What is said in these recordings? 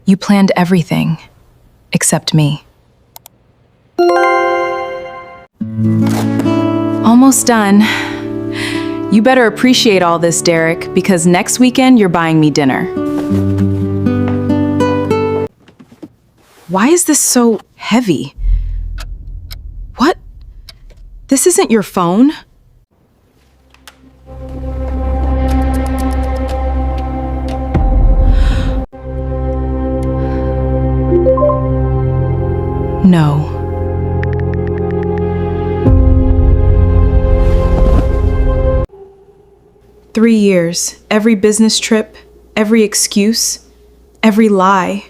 You planned everything, except me. Almost done. You better appreciate all this, Derek, because next weekend you're buying me dinner. Why is this so heavy? What? This isn't your phone? No. Three years, every business trip, every excuse, every lie.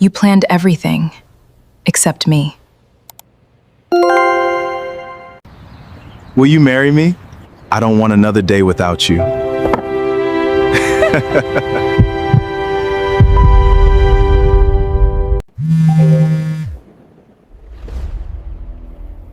You planned everything, except me. Will you marry me? I don't want another day without you.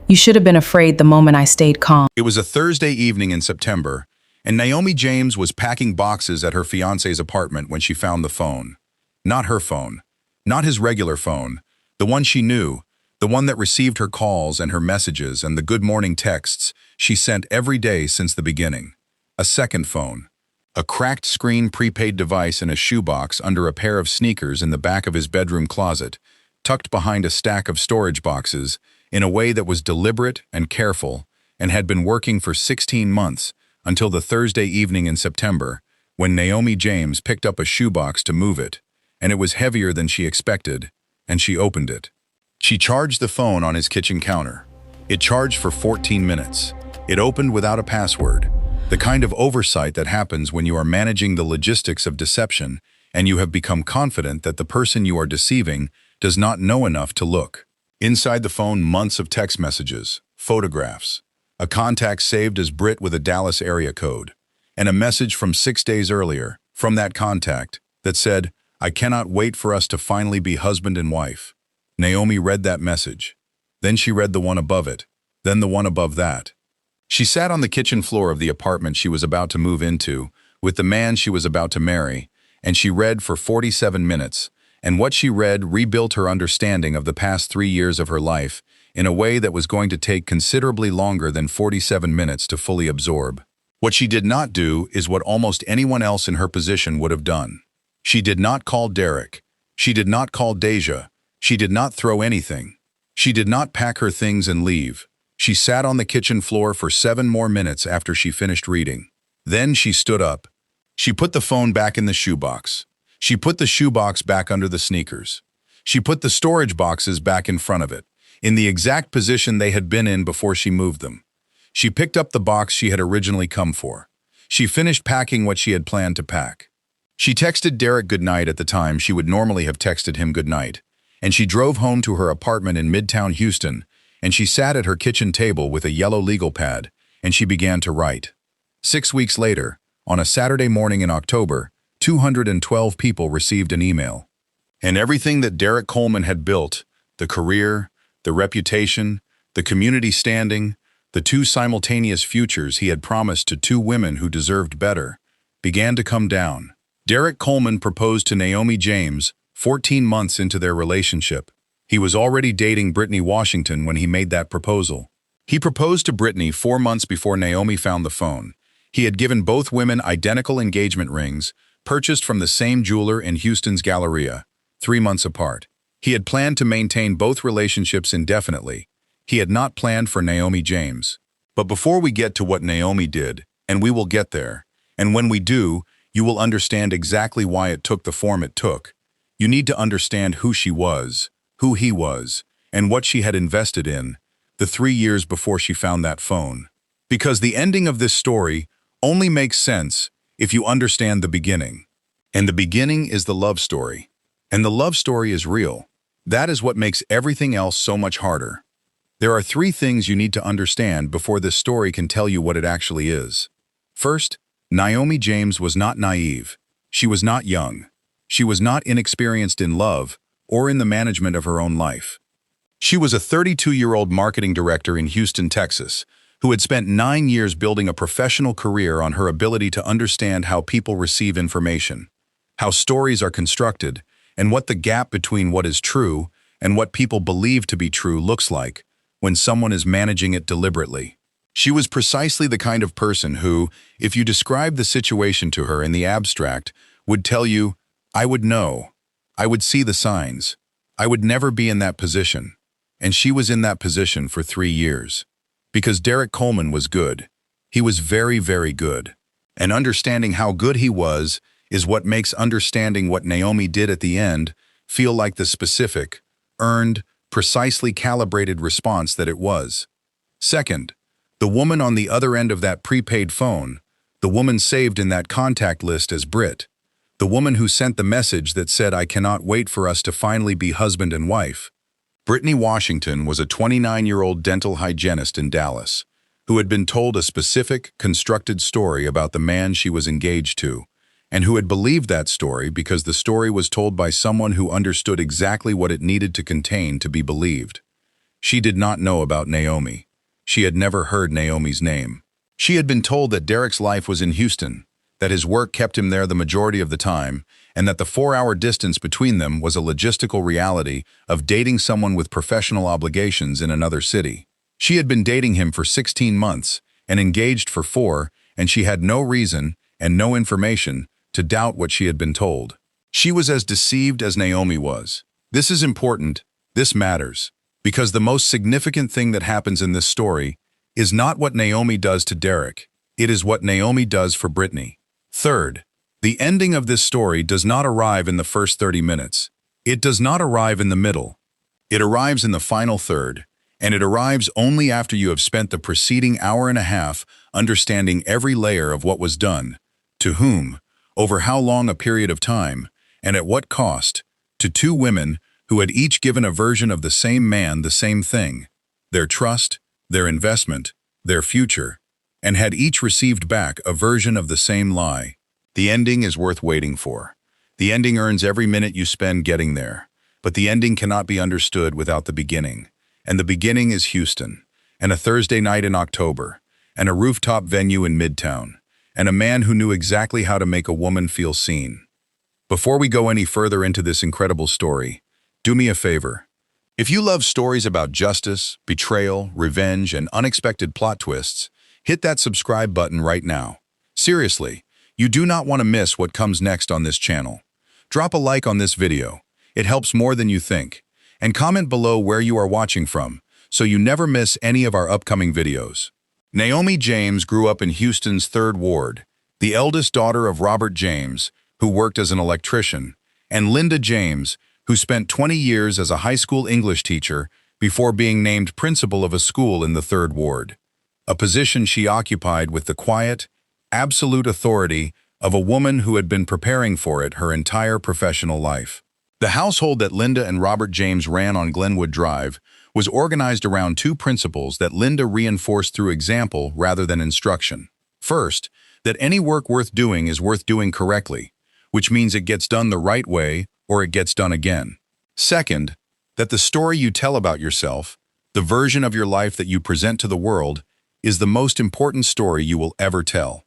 You should have been afraid the moment I stayed calm. It was a Thursday evening in September, and Naomi James was packing boxes at her fiance's apartment when she found the phone. Not her phone. Not his regular phone. The one she knew. The one that received her calls and her messages and the good morning texts she sent every day since the beginning. A second phone. A cracked screen prepaid device in a shoebox under a pair of sneakers in the back of his bedroom closet, tucked behind a stack of storage boxes in a way that was deliberate and careful and had been working for 16 months until the Thursday evening in September when Naomi James picked up a shoebox to move it, and it was heavier than she expected, and she opened it. She charged the phone on his kitchen counter. It charged for 14 minutes. It opened without a password, the kind of oversight that happens when you are managing the logistics of deception and you have become confident that the person you are deceiving does not know enough to look. Inside the phone, months of text messages, photographs, a contact saved as Brit with a Dallas area code, and a message from 6 days earlier, from that contact, that said, "I cannot wait for us to finally be husband and wife." Naomi read that message. Then she read the one above it, then the one above that. She sat on the kitchen floor of the apartment she was about to move into, with the man she was about to marry, and she read for 47 minutes, and what she read rebuilt her understanding of the past 3 years of her life in a way that was going to take considerably longer than 47 minutes to fully absorb. What she did not do is what almost anyone else in her position would have done. She did not call Derek. She did not call Deja. She did not throw anything. She did not pack her things and leave. She sat on the kitchen floor for 7 more minutes after she finished reading. Then she stood up. She put the phone back in the shoebox. She put the shoebox back under the sneakers. She put the storage boxes back in front of it, in the exact position they had been in before she moved them. She picked up the box she had originally come for. She finished packing what she had planned to pack. She texted Derek goodnight at the time she would normally have texted him goodnight, and she drove home to her apartment in Midtown Houston, and she sat at her kitchen table with a yellow legal pad, and she began to write. 6 weeks later, on a Saturday morning in October, 212 people received an email. And everything that Derek Coleman had built, the career, the reputation, the community standing, the 2 simultaneous futures he had promised to 2 women who deserved better, began to come down. Derek Coleman proposed to Naomi James 14 months into their relationship. He was already dating Brittany Washington when he made that proposal. He proposed to Brittany 4 months before Naomi found the phone. He had given both women identical engagement rings, purchased from the same jeweler in Houston's Galleria, 3 months apart. He had planned to maintain both relationships indefinitely. He had not planned for Naomi James. But before we get to what Naomi did, and we will get there, and when we do, you will understand exactly why it took the form it took. You need to understand who she was, who he was, and what she had invested in, the 3 years before she found that phone. Because the ending of this story only makes sense if you understand the beginning. And the beginning is the love story. And the love story is real. That is what makes everything else so much harder. There are three things you need to understand before this story can tell you what it actually is. First, Naomi James was not naive. She was not young. She was not inexperienced in love or in the management of her own life. She was a 32-year-old marketing director in Houston, Texas, who had spent 9 years building a professional career on her ability to understand how people receive information, how stories are constructed, and what the gap between what is true and what people believe to be true looks like when someone is managing it deliberately. She was precisely the kind of person who, if you described the situation to her in the abstract, would tell you, "I would know. I would see the signs. I would never be in that position." And she was in that position for 3 years. Because Derek Coleman was good. He was very, very good. And understanding how good he was is what makes understanding what Naomi did at the end feel like the specific, earned, precisely calibrated response that it was. Second, the woman on the other end of that prepaid phone, the woman saved in that contact list as Britt, the woman who sent the message that said, "I cannot wait for us to finally be husband and wife." Brittany Washington was a 29-year-old dental hygienist in Dallas who had been told a specific, constructed story about the man she was engaged to, and who had believed that story because the story was told by someone who understood exactly what it needed to contain to be believed. She did not know about Naomi. She had never heard Naomi's name. She had been told that Derek's life was in Houston, that his work kept him there the majority of the time, and that the 4-hour distance between them was a logistical reality of dating someone with professional obligations in another city. She had been dating him for 16 months and engaged for 4, and she had no reason and no information to doubt what she had been told. She was as deceived as Naomi was. This is important, this matters, because the most significant thing that happens in this story is not what Naomi does to Derek, it is what Naomi does for Brittany. Third, the ending of this story does not arrive in the first 30 minutes. It does not arrive in the middle. It arrives in the final third, and it arrives only after you have spent the preceding hour and a half understanding every layer of what was done, to whom, over how long a period of time, and at what cost, to two women who had each given a version of the same man the same thing, their trust, their investment, their future, and had each received back a version of the same lie. The ending is worth waiting for. The ending earns every minute you spend getting there, but the ending cannot be understood without the beginning. And the beginning is Houston, and a Thursday night in October, and a rooftop venue in Midtown, and a man who knew exactly how to make a woman feel seen. Before we go any further into this incredible story, do me a favor. If you love stories about justice, betrayal, revenge, and unexpected plot twists, hit that subscribe button right now. Seriously, you do not want to miss what comes next on this channel. Drop a like on this video. It helps more than you think. And comment below where you are watching from, so you never miss any of our upcoming videos. Naomi James grew up in Houston's 3rd Ward, the eldest daughter of Robert James, who worked as an electrician, and Linda James, who spent 20 years as a high school English teacher before being named principal of a school in the 3rd Ward, a position she occupied with the quiet, absolute authority of a woman who had been preparing for it her entire professional life. The household that Linda and Robert James ran on Glenwood Drive was organized around 2 principles that Linda reinforced through example rather than instruction. First, that any work worth doing is worth doing correctly, which means it gets done the right way or it gets done again. Second, that the story you tell about yourself, the version of your life that you present to the world, is the most important story you will ever tell.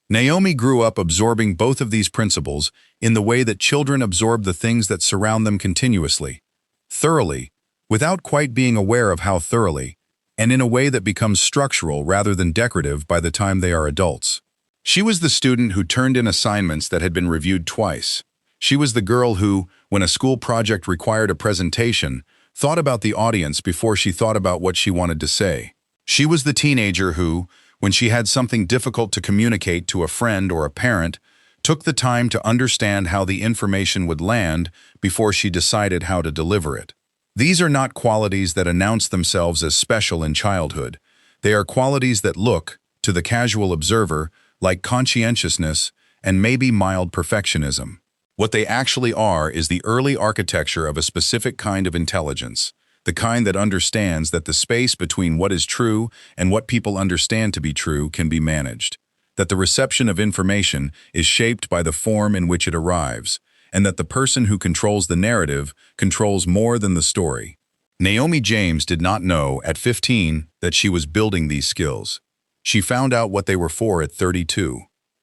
Naomi grew up absorbing both of these principles in the way that children absorb the things that surround them continuously, thoroughly, without quite being aware of how thoroughly, and in a way that becomes structural rather than decorative by the time they are adults. She was the student who turned in assignments that had been reviewed twice. She was the girl who, when a school project required a presentation, thought about the audience before she thought about what she wanted to say. She was the teenager who, when she had something difficult to communicate to a friend or a parent, took the time to understand how the information would land before she decided how to deliver it. These are not qualities that announce themselves as special in childhood. They are qualities that look, to the casual observer, like conscientiousness and maybe mild perfectionism. What they actually are is the early architecture of a specific kind of intelligence, the kind that understands that the space between what is true and what people understand to be true can be managed, that the reception of information is shaped by the form in which it arrives, and that the person who controls the narrative controls more than the story. Naomi James did not know at 15 that she was building these skills. She found out what they were for at 32.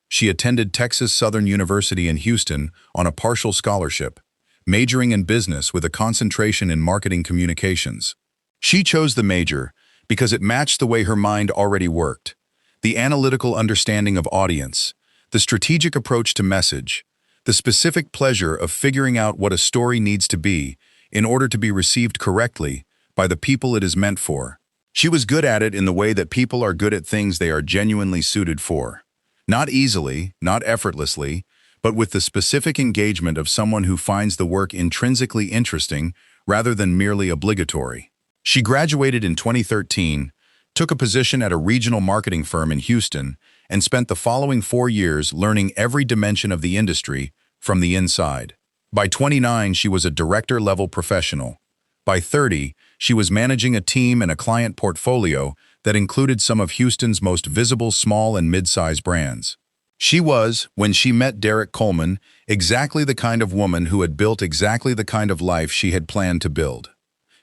She attended Texas Southern University in Houston on a partial scholarship, majoring in business with a concentration in marketing communications. She chose the major because it matched the way her mind already worked: the analytical understanding of audience, the strategic approach to message, the specific pleasure of figuring out what a story needs to be in order to be received correctly by the people it is meant for. She was good at it in the way that people are good at things they are genuinely suited for. Not easily, not effortlessly, but with the specific engagement of someone who finds the work intrinsically interesting rather than merely obligatory. She graduated in 2013, took a position at a regional marketing firm in Houston, and spent the following 4 years learning every dimension of the industry from the inside. By 29, she was a director-level professional. By 30, she was managing a team and a client portfolio that included some of Houston's most visible small and mid-size brands. She was, when she met Derek Coleman, exactly the kind of woman who had built exactly the kind of life she had planned to build.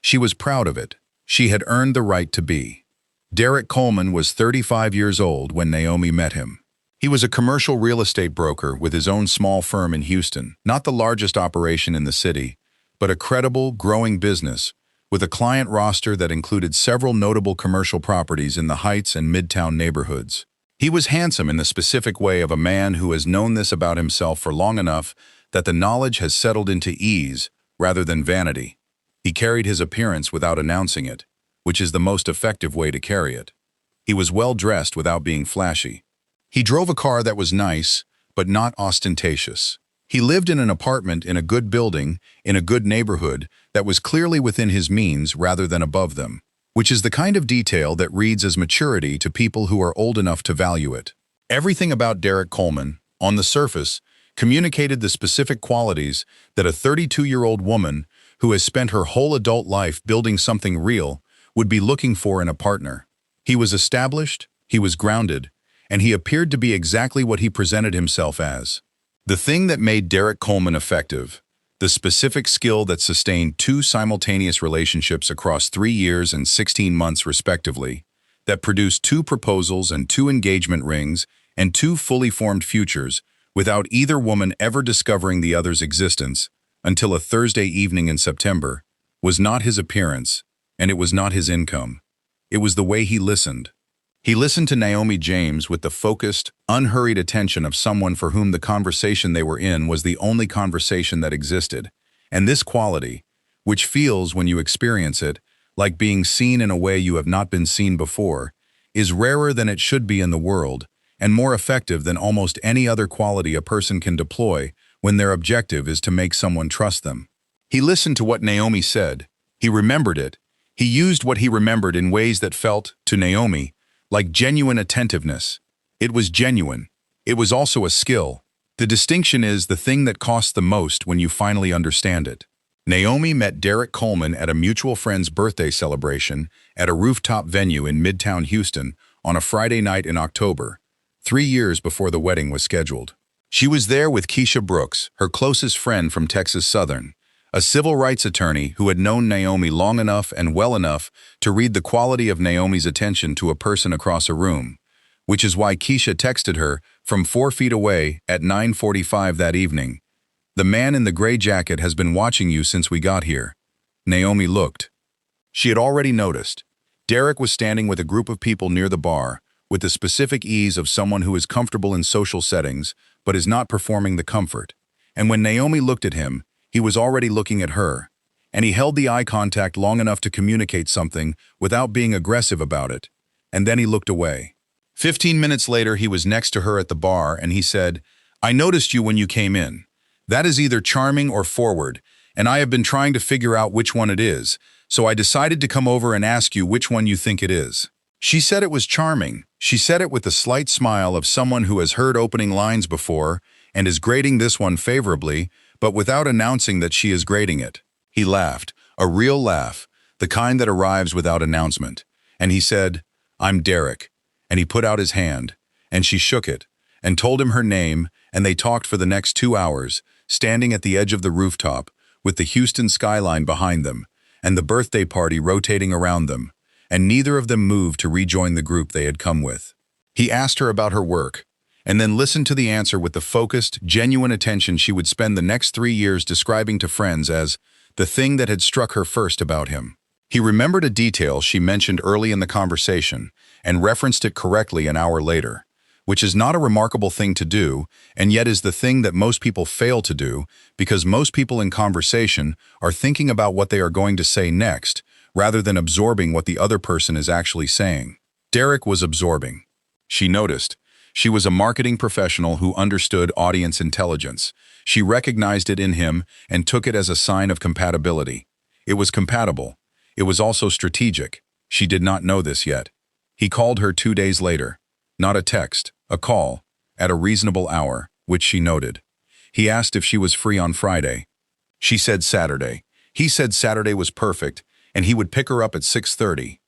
She was proud of it. She had earned the right to be. Derek Coleman was 35 years old when Naomi met him. He was a commercial real estate broker with his own small firm in Houston, not the largest operation in the city, but a credible, growing business with a client roster that included several notable commercial properties in the Heights and Midtown neighborhoods. He was handsome in the specific way of a man who has known this about himself for long enough that the knowledge has settled into ease rather than vanity. He carried his appearance without announcing it, which is the most effective way to carry it. He was well dressed without being flashy. He drove a car that was nice, but not ostentatious. He lived in an apartment in a good building, in a good neighborhood that was clearly within his means rather than above them, which is the kind of detail that reads as maturity to people who are old enough to value it. Everything about Derek Coleman, on the surface, communicated the specific qualities that a 32-year-old woman who has spent her whole adult life building something real would be looking for in a partner. He was established, he was grounded, and he appeared to be exactly what he presented himself as. The thing that made Derek Coleman effective, the specific skill that sustained 2 simultaneous relationships across 3 years and 16 months respectively, that produced 2 proposals and 2 engagement rings and 2 fully formed futures without either woman ever discovering the other's existence until a Thursday evening in September, was not his appearance, and it was not his income. It was the way he listened. He listened to Naomi James with the focused, unhurried attention of someone for whom the conversation they were in was the only conversation that existed. And this quality, which feels, when you experience it, like being seen in a way you have not been seen before, is rarer than it should be in the world, and more effective than almost any other quality a person can deploy when their objective is to make someone trust them. He listened to what Naomi said. He remembered it. He used what he remembered in ways that felt, to Naomi, like genuine attentiveness. It was genuine. It was also a skill. The distinction is the thing that costs the most when you finally understand it. Naomi met Derek Coleman at a mutual friend's birthday celebration at a rooftop venue in Midtown Houston on a Friday night in October, 3 years before the wedding was scheduled. She was there with Keisha Brooks, her closest friend from Texas Southern, a civil rights attorney who had known Naomi long enough and well enough to read the quality of Naomi's attention to a person across a room, which is why Keisha texted her from 4 feet away at 9:45 that evening. "The man in the gray jacket has been watching you since we got here." Naomi looked. She had already noticed. Derek was standing with a group of people near the bar, with the specific ease of someone who is comfortable in social settings but is not performing the comfort. And when Naomi looked at him, he was already looking at her, and he held the eye contact long enough to communicate something without being aggressive about it, and then he looked away. 15 minutes later, he was next to her at the bar, and he said, "I noticed you when you came in. That is either charming or forward, and I have been trying to figure out which one it is, so I decided to come over and ask you which one you think it is." She said it was charming. She said it with the slight smile of someone who has heard opening lines before and is grading this one favorably, but without announcing that she is grading it. He laughed, a real laugh, the kind that arrives without announcement. And he said, "I'm Derek." And he put out his hand, and she shook it, and told him her name, and they talked for the next 2 hours, standing at the edge of the rooftop, with the Houston skyline behind them, and the birthday party rotating around them, and neither of them moved to rejoin the group they had come with. He asked her about her work, and then listened to the answer with the focused, genuine attention she would spend the next 3 years describing to friends as the thing that had struck her first about him. He remembered a detail she mentioned early in the conversation and referenced it correctly an hour later, which is not a remarkable thing to do, and yet is the thing that most people fail to do because most people in conversation are thinking about what they are going to say next rather than absorbing what the other person is actually saying. Derek was absorbing. She noticed. She was a marketing professional who understood audience intelligence. She recognized it in him and took it as a sign of compatibility. It was compatible. It was also strategic. She did not know this yet. He called her 2 days later. Not a text, a call, at a reasonable hour, which she noted. He asked if she was free on Friday. She said Saturday. He said Saturday was perfect, and he would pick her up at 6:30.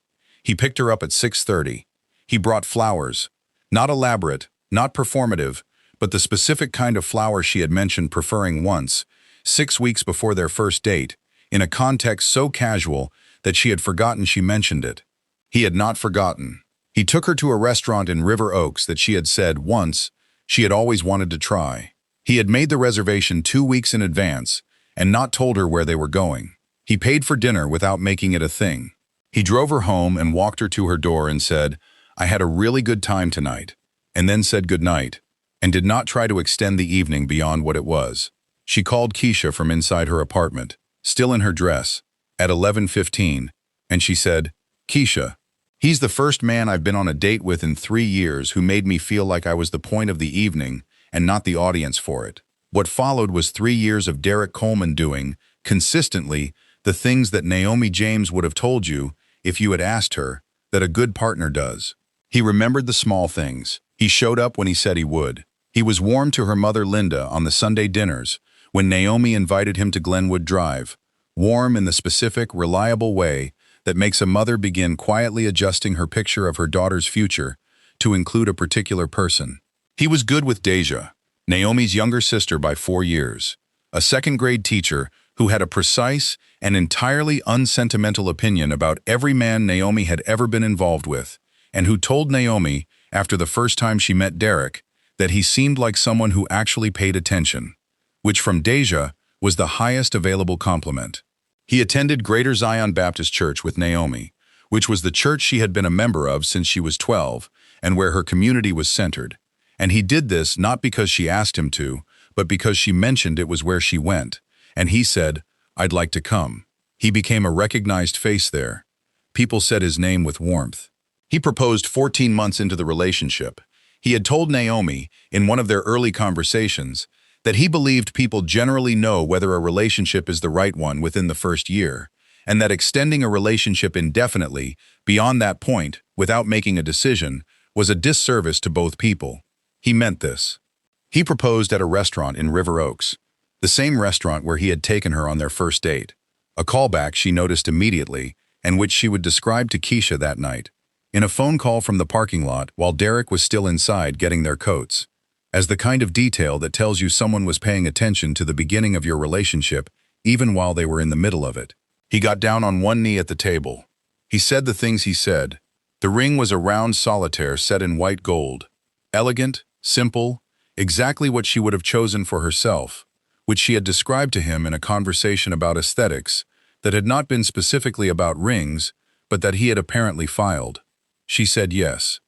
He picked her up at 6:30. He brought flowers. Not elaborate, not performative, but the specific kind of flower she had mentioned preferring once, 6 weeks before their first date, in a context so casual that she had forgotten she mentioned it. He had not forgotten. He took her to a restaurant in River Oaks that she had said once she had always wanted to try. He had made the reservation 2 weeks in advance and not told her where they were going. He paid for dinner without making it a thing. He drove her home and walked her to her door and said, "I had a really good time tonight," and then said goodnight, and did not try to extend the evening beyond what it was. She called Keisha from inside her apartment, still in her dress, at 11:15, and she said, "Keisha, he's the first man I've been on a date with in 3 years who made me feel like I was the point of the evening and not the audience for it." What followed was 3 years of Derek Coleman doing, consistently, the things that Naomi James would have told you, if you had asked her, that a good partner does. He remembered the small things. He showed up when he said he would. He was warm to her mother Linda on the Sunday dinners, when Naomi invited him to Glenwood Drive, warm in the specific, reliable way that makes a mother begin quietly adjusting her picture of her daughter's future to include a particular person. He was good with Deja, Naomi's younger sister by 4 years, a second-grade teacher who had a precise and entirely unsentimental opinion about every man Naomi had ever been involved with, and who told Naomi, after the first time she met Derek, that he seemed like someone who actually paid attention, which from Deja was the highest available compliment. He attended Greater Zion Baptist Church with Naomi, which was the church she had been a member of since she was 12 and where her community was centered. And he did this not because she asked him to, but because she mentioned it was where she went, and he said, "I'd like to come." He became a recognized face there. People said his name with warmth. He proposed 14 months into the relationship. He had told Naomi, in one of their early conversations, that he believed people generally know whether a relationship is the right one within the first year, and that extending a relationship indefinitely beyond that point without making a decision was a disservice to both people. He meant this. He proposed at a restaurant in River Oaks, the same restaurant where he had taken her on their first date, a callback she noticed immediately and which she would describe to Keisha that night, in a phone call from the parking lot while Derek was still inside getting their coats, as the kind of detail that tells you someone was paying attention to the beginning of your relationship even while they were in the middle of it. He got down on one knee at the table. He said the things he said. The ring was a round solitaire set in white gold, elegant, simple, exactly what she would have chosen for herself, which she had described to him in a conversation about aesthetics that had not been specifically about rings, but that he had apparently filed. She said yes.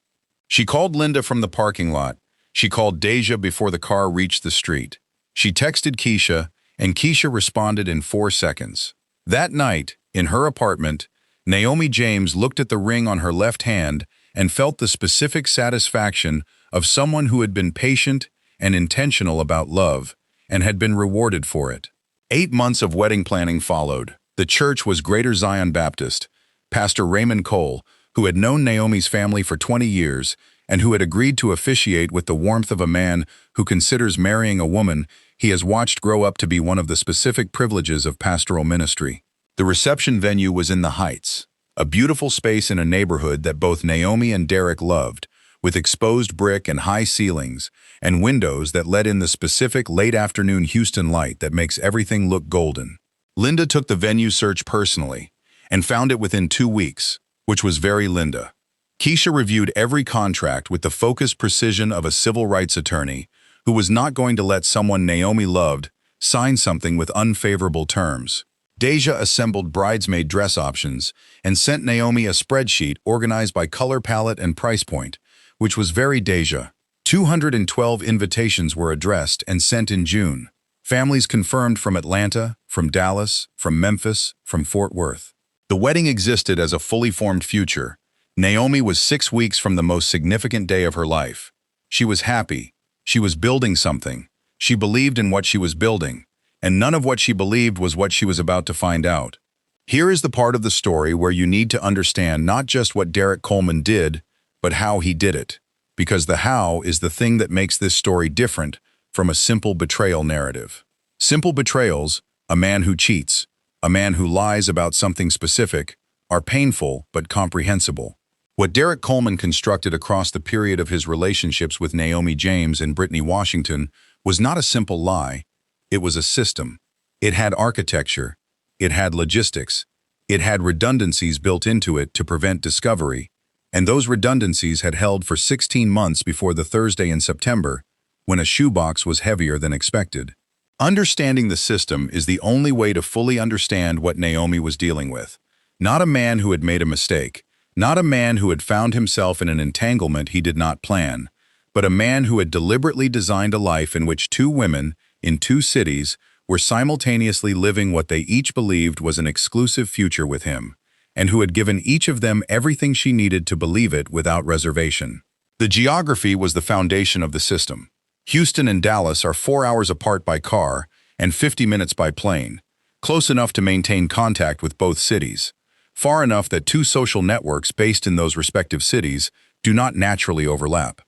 She called Linda from the parking lot. She called Deja before the car reached the street. She texted Keisha, and Keisha responded in 4 seconds. That night, in her apartment, Naomi James looked at the ring on her left hand and felt the specific satisfaction of someone who had been patient and intentional about love and had been rewarded for it. 8 months of wedding planning followed. The church was Greater Zion Baptist. Pastor Raymond Cole, who had known Naomi's family for 20 years and who had agreed to officiate with the warmth of a man who considers marrying a woman he has watched grow up to be one of the specific privileges of pastoral ministry. The reception venue was in the Heights, a beautiful space in a neighborhood that both Naomi and Derek loved, with exposed brick and high ceilings, and windows that let in the specific late-afternoon Houston light that makes everything look golden. Linda took the venue search personally, and found it within 2 weeks, which was very Linda. Keisha reviewed every contract with the focused precision of a civil rights attorney who was not going to let someone Naomi loved sign something with unfavorable terms. Deja assembled bridesmaid dress options and sent Naomi a spreadsheet organized by color palette and price point, which was very Deja. 212 invitations were addressed and sent in June. Families confirmed from Atlanta, from Dallas, from Memphis, from Fort Worth. The wedding existed as a fully formed future. Naomi was 6 weeks from the most significant day of her life. She was happy. She was building something. She believed in what she was building, and none of what she believed was what she was about to find out. Here is the part of the story where you need to understand not just what Derek Coleman did, but how he did it, because the how is the thing that makes this story different from a simple betrayal narrative. Simple betrayals, a man who cheats, a man who lies about something specific, are painful but comprehensible. What Derek Coleman constructed across the period of his relationships with Naomi James and Brittany Washington was not a simple lie. It was a system. It had architecture. It had logistics. It had redundancies built into it to prevent discovery, and those redundancies had held for 16 months before the Thursday in September, when a shoebox was heavier than expected. Understanding the system is the only way to fully understand what Naomi was dealing with. Not a man who had made a mistake, not a man who had found himself in an entanglement he did not plan, but a man who had deliberately designed a life in which 2 women, in 2 cities, were simultaneously living what they each believed was an exclusive future with him, and who had given each of them everything she needed to believe it without reservation. The geography was the foundation of the system. Houston and Dallas are 4 hours apart by car and 50 minutes by plane, close enough to maintain contact with both cities, far enough that 2 social networks based in those respective cities do not naturally overlap.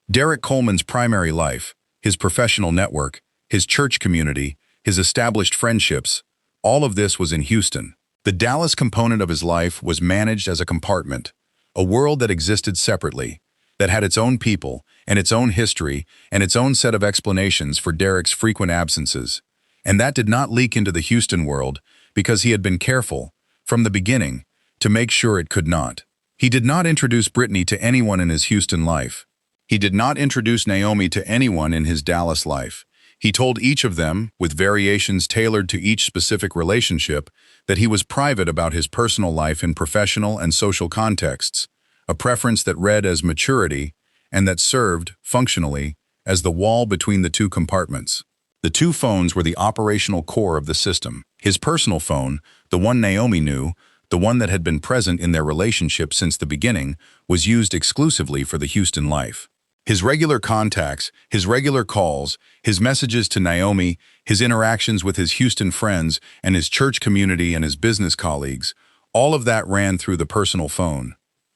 Derek Coleman's primary life, his professional network, his church community, his established friendships, all of this was in Houston. The Dallas component of his life was managed as a compartment, a world that existed separately, that had its own people and its own history and its own set of explanations for Derek's frequent absences. And that did not leak into the Houston world because he had been careful, from the beginning, to make sure it could not. He did not introduce Brittany to anyone in his Houston life. He did not introduce Naomi to anyone in his Dallas life. He told each of them, with variations tailored to each specific relationship, that he was private about his personal life in professional and social contexts, a preference that read as maturity and that served, functionally, as the wall between the 2 compartments. The 2 phones were the operational core of the system. His personal phone, the one Naomi knew, the one that had been present in their relationship since the beginning, was used exclusively for the Houston life. His regular contacts, his regular calls, his messages to Naomi, his interactions with his Houston friends and his church community and his business colleagues, all of that ran through the personal phone.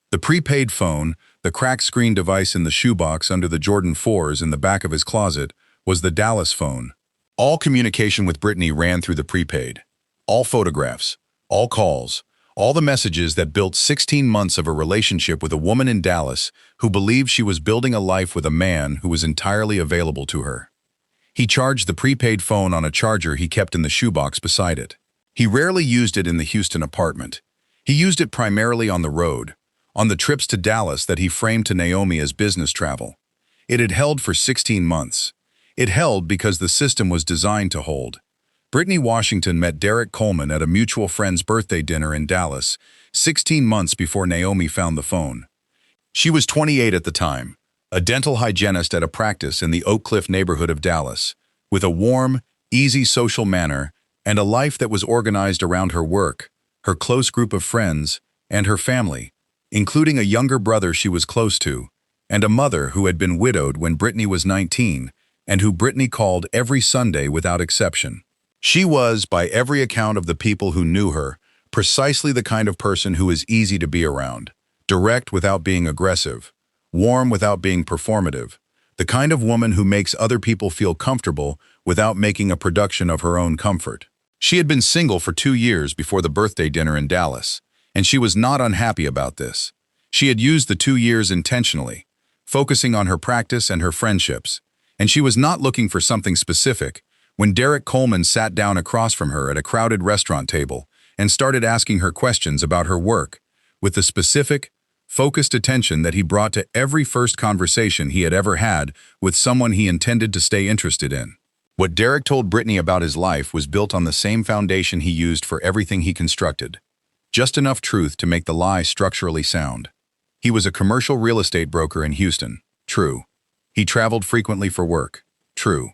The prepaid phone, the cracked screen device in the shoebox under the Jordan 4s in the back of his closet, was the Dallas phone. All communication with Brittany ran through the prepaid. All photographs, all calls, all the messages that built 16 months of a relationship with a woman in Dallas who believed she was building a life with a man who was entirely available to her. He charged the prepaid phone on a charger he kept in the shoebox beside it. He rarely used it in the Houston apartment. He used it primarily on the road, on the trips to Dallas that he framed to Naomi as business travel. It had held for 16 months. It held because the system was designed to hold. Brittany Washington met Derek Coleman at a mutual friend's birthday dinner in Dallas, 16 months before Naomi found the phone. She was 28 at the time, a dental hygienist at a practice in the Oak Cliff neighborhood of Dallas, with a warm, easy social manner and a life that was organized around her work, her close group of friends, and her family, including a younger brother she was close to, and a mother who had been widowed when Brittany was 19 and who Brittany called every Sunday without exception. She was, by every account of the people who knew her, precisely the kind of person who is easy to be around, direct without being aggressive, warm without being performative, the kind of woman who makes other people feel comfortable without making a production of her own comfort. She had been single for 2 years before the birthday dinner in Dallas, and she was not unhappy about this. She had used the 2 years intentionally, focusing on her practice and her friendships, and she was not looking for something specific when Derek Coleman sat down across from her at a crowded restaurant table and started asking her questions about her work, with the specific, focused attention that he brought to every first conversation he had ever had with someone he intended to stay interested in. What Derek told Brittany about his life was built on the same foundation he used for everything he constructed. Just enough truth to make the lie structurally sound. He was a commercial real estate broker in Houston. True. He traveled frequently for work. True.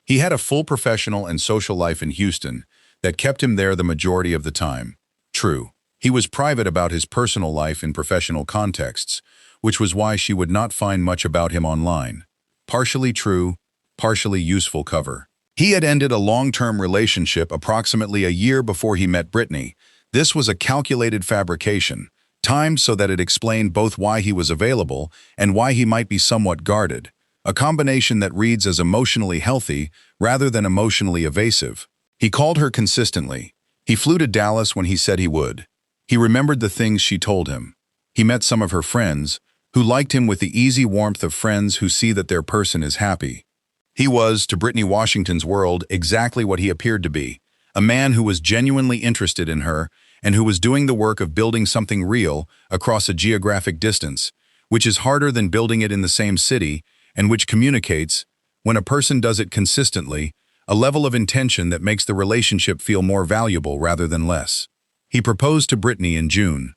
He had a full professional and social life in Houston that kept him there the majority of the time. True. He was private about his personal life in professional contexts, which was why she would not find much about him online. Partially true, partially useful cover. He had ended a long-term relationship approximately a year before he met Brittany. This was a calculated fabrication, timed so that it explained both why he was available and why he might be somewhat guarded, a combination that reads as emotionally healthy rather than emotionally evasive. He called her consistently. He flew to Dallas when he said he would. He remembered the things she told him. He met some of her friends, who liked him with the easy warmth of friends who see that their person is happy. He was, to Brittany Washington's world, exactly what he appeared to be, a man who was genuinely interested in her and who was doing the work of building something real across a geographic distance, which is harder than building it in the same city and which communicates, when a person does it consistently, a level of intention that makes the relationship feel more valuable rather than less. He proposed to Brittany in June.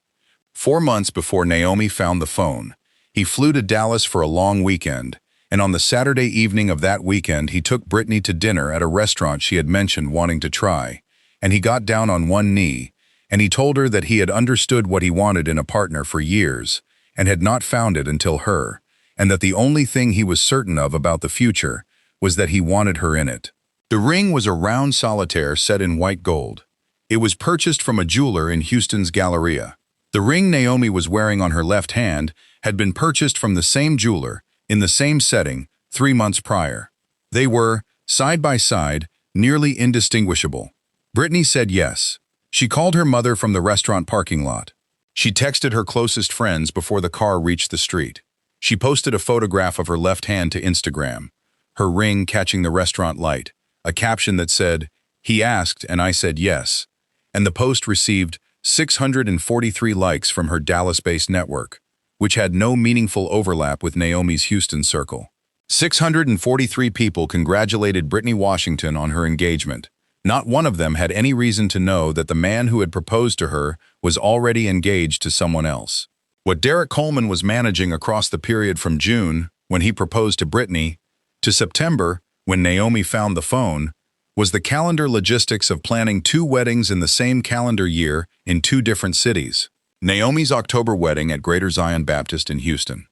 4 months before Naomi found the phone, he flew to Dallas for a long weekend, and on the Saturday evening of that weekend he took Brittany to dinner at a restaurant she had mentioned wanting to try, and he got down on one knee, and he told her that he had understood what he wanted in a partner for years, and had not found it until her, and that the only thing he was certain of about the future was that he wanted her in it. The ring was a round solitaire set in white gold. It was purchased from a jeweler in Houston's Galleria. The ring Naomi was wearing on her left hand had been purchased from the same jeweler, in the same setting, 3 months prior. They were, side by side, nearly indistinguishable. Brittany said yes. She called her mother from the restaurant parking lot. She texted her closest friends before the car reached the street. She posted a photograph of her left hand to Instagram, her ring catching the restaurant light, a caption that said, "He asked and I said yes," and the post received 643 likes from her Dallas-based network, which had no meaningful overlap with Naomi's Houston circle. 643 people congratulated Brittany Washington on her engagement. Not one of them had any reason to know that the man who had proposed to her was already engaged to someone else. What Derek Coleman was managing across the period from June, when he proposed to Brittany, to September, when Naomi found the phone, was the calendar logistics of planning 2 weddings in the same calendar year in 2 different cities. Naomi's October wedding at Greater Zion Baptist in Houston.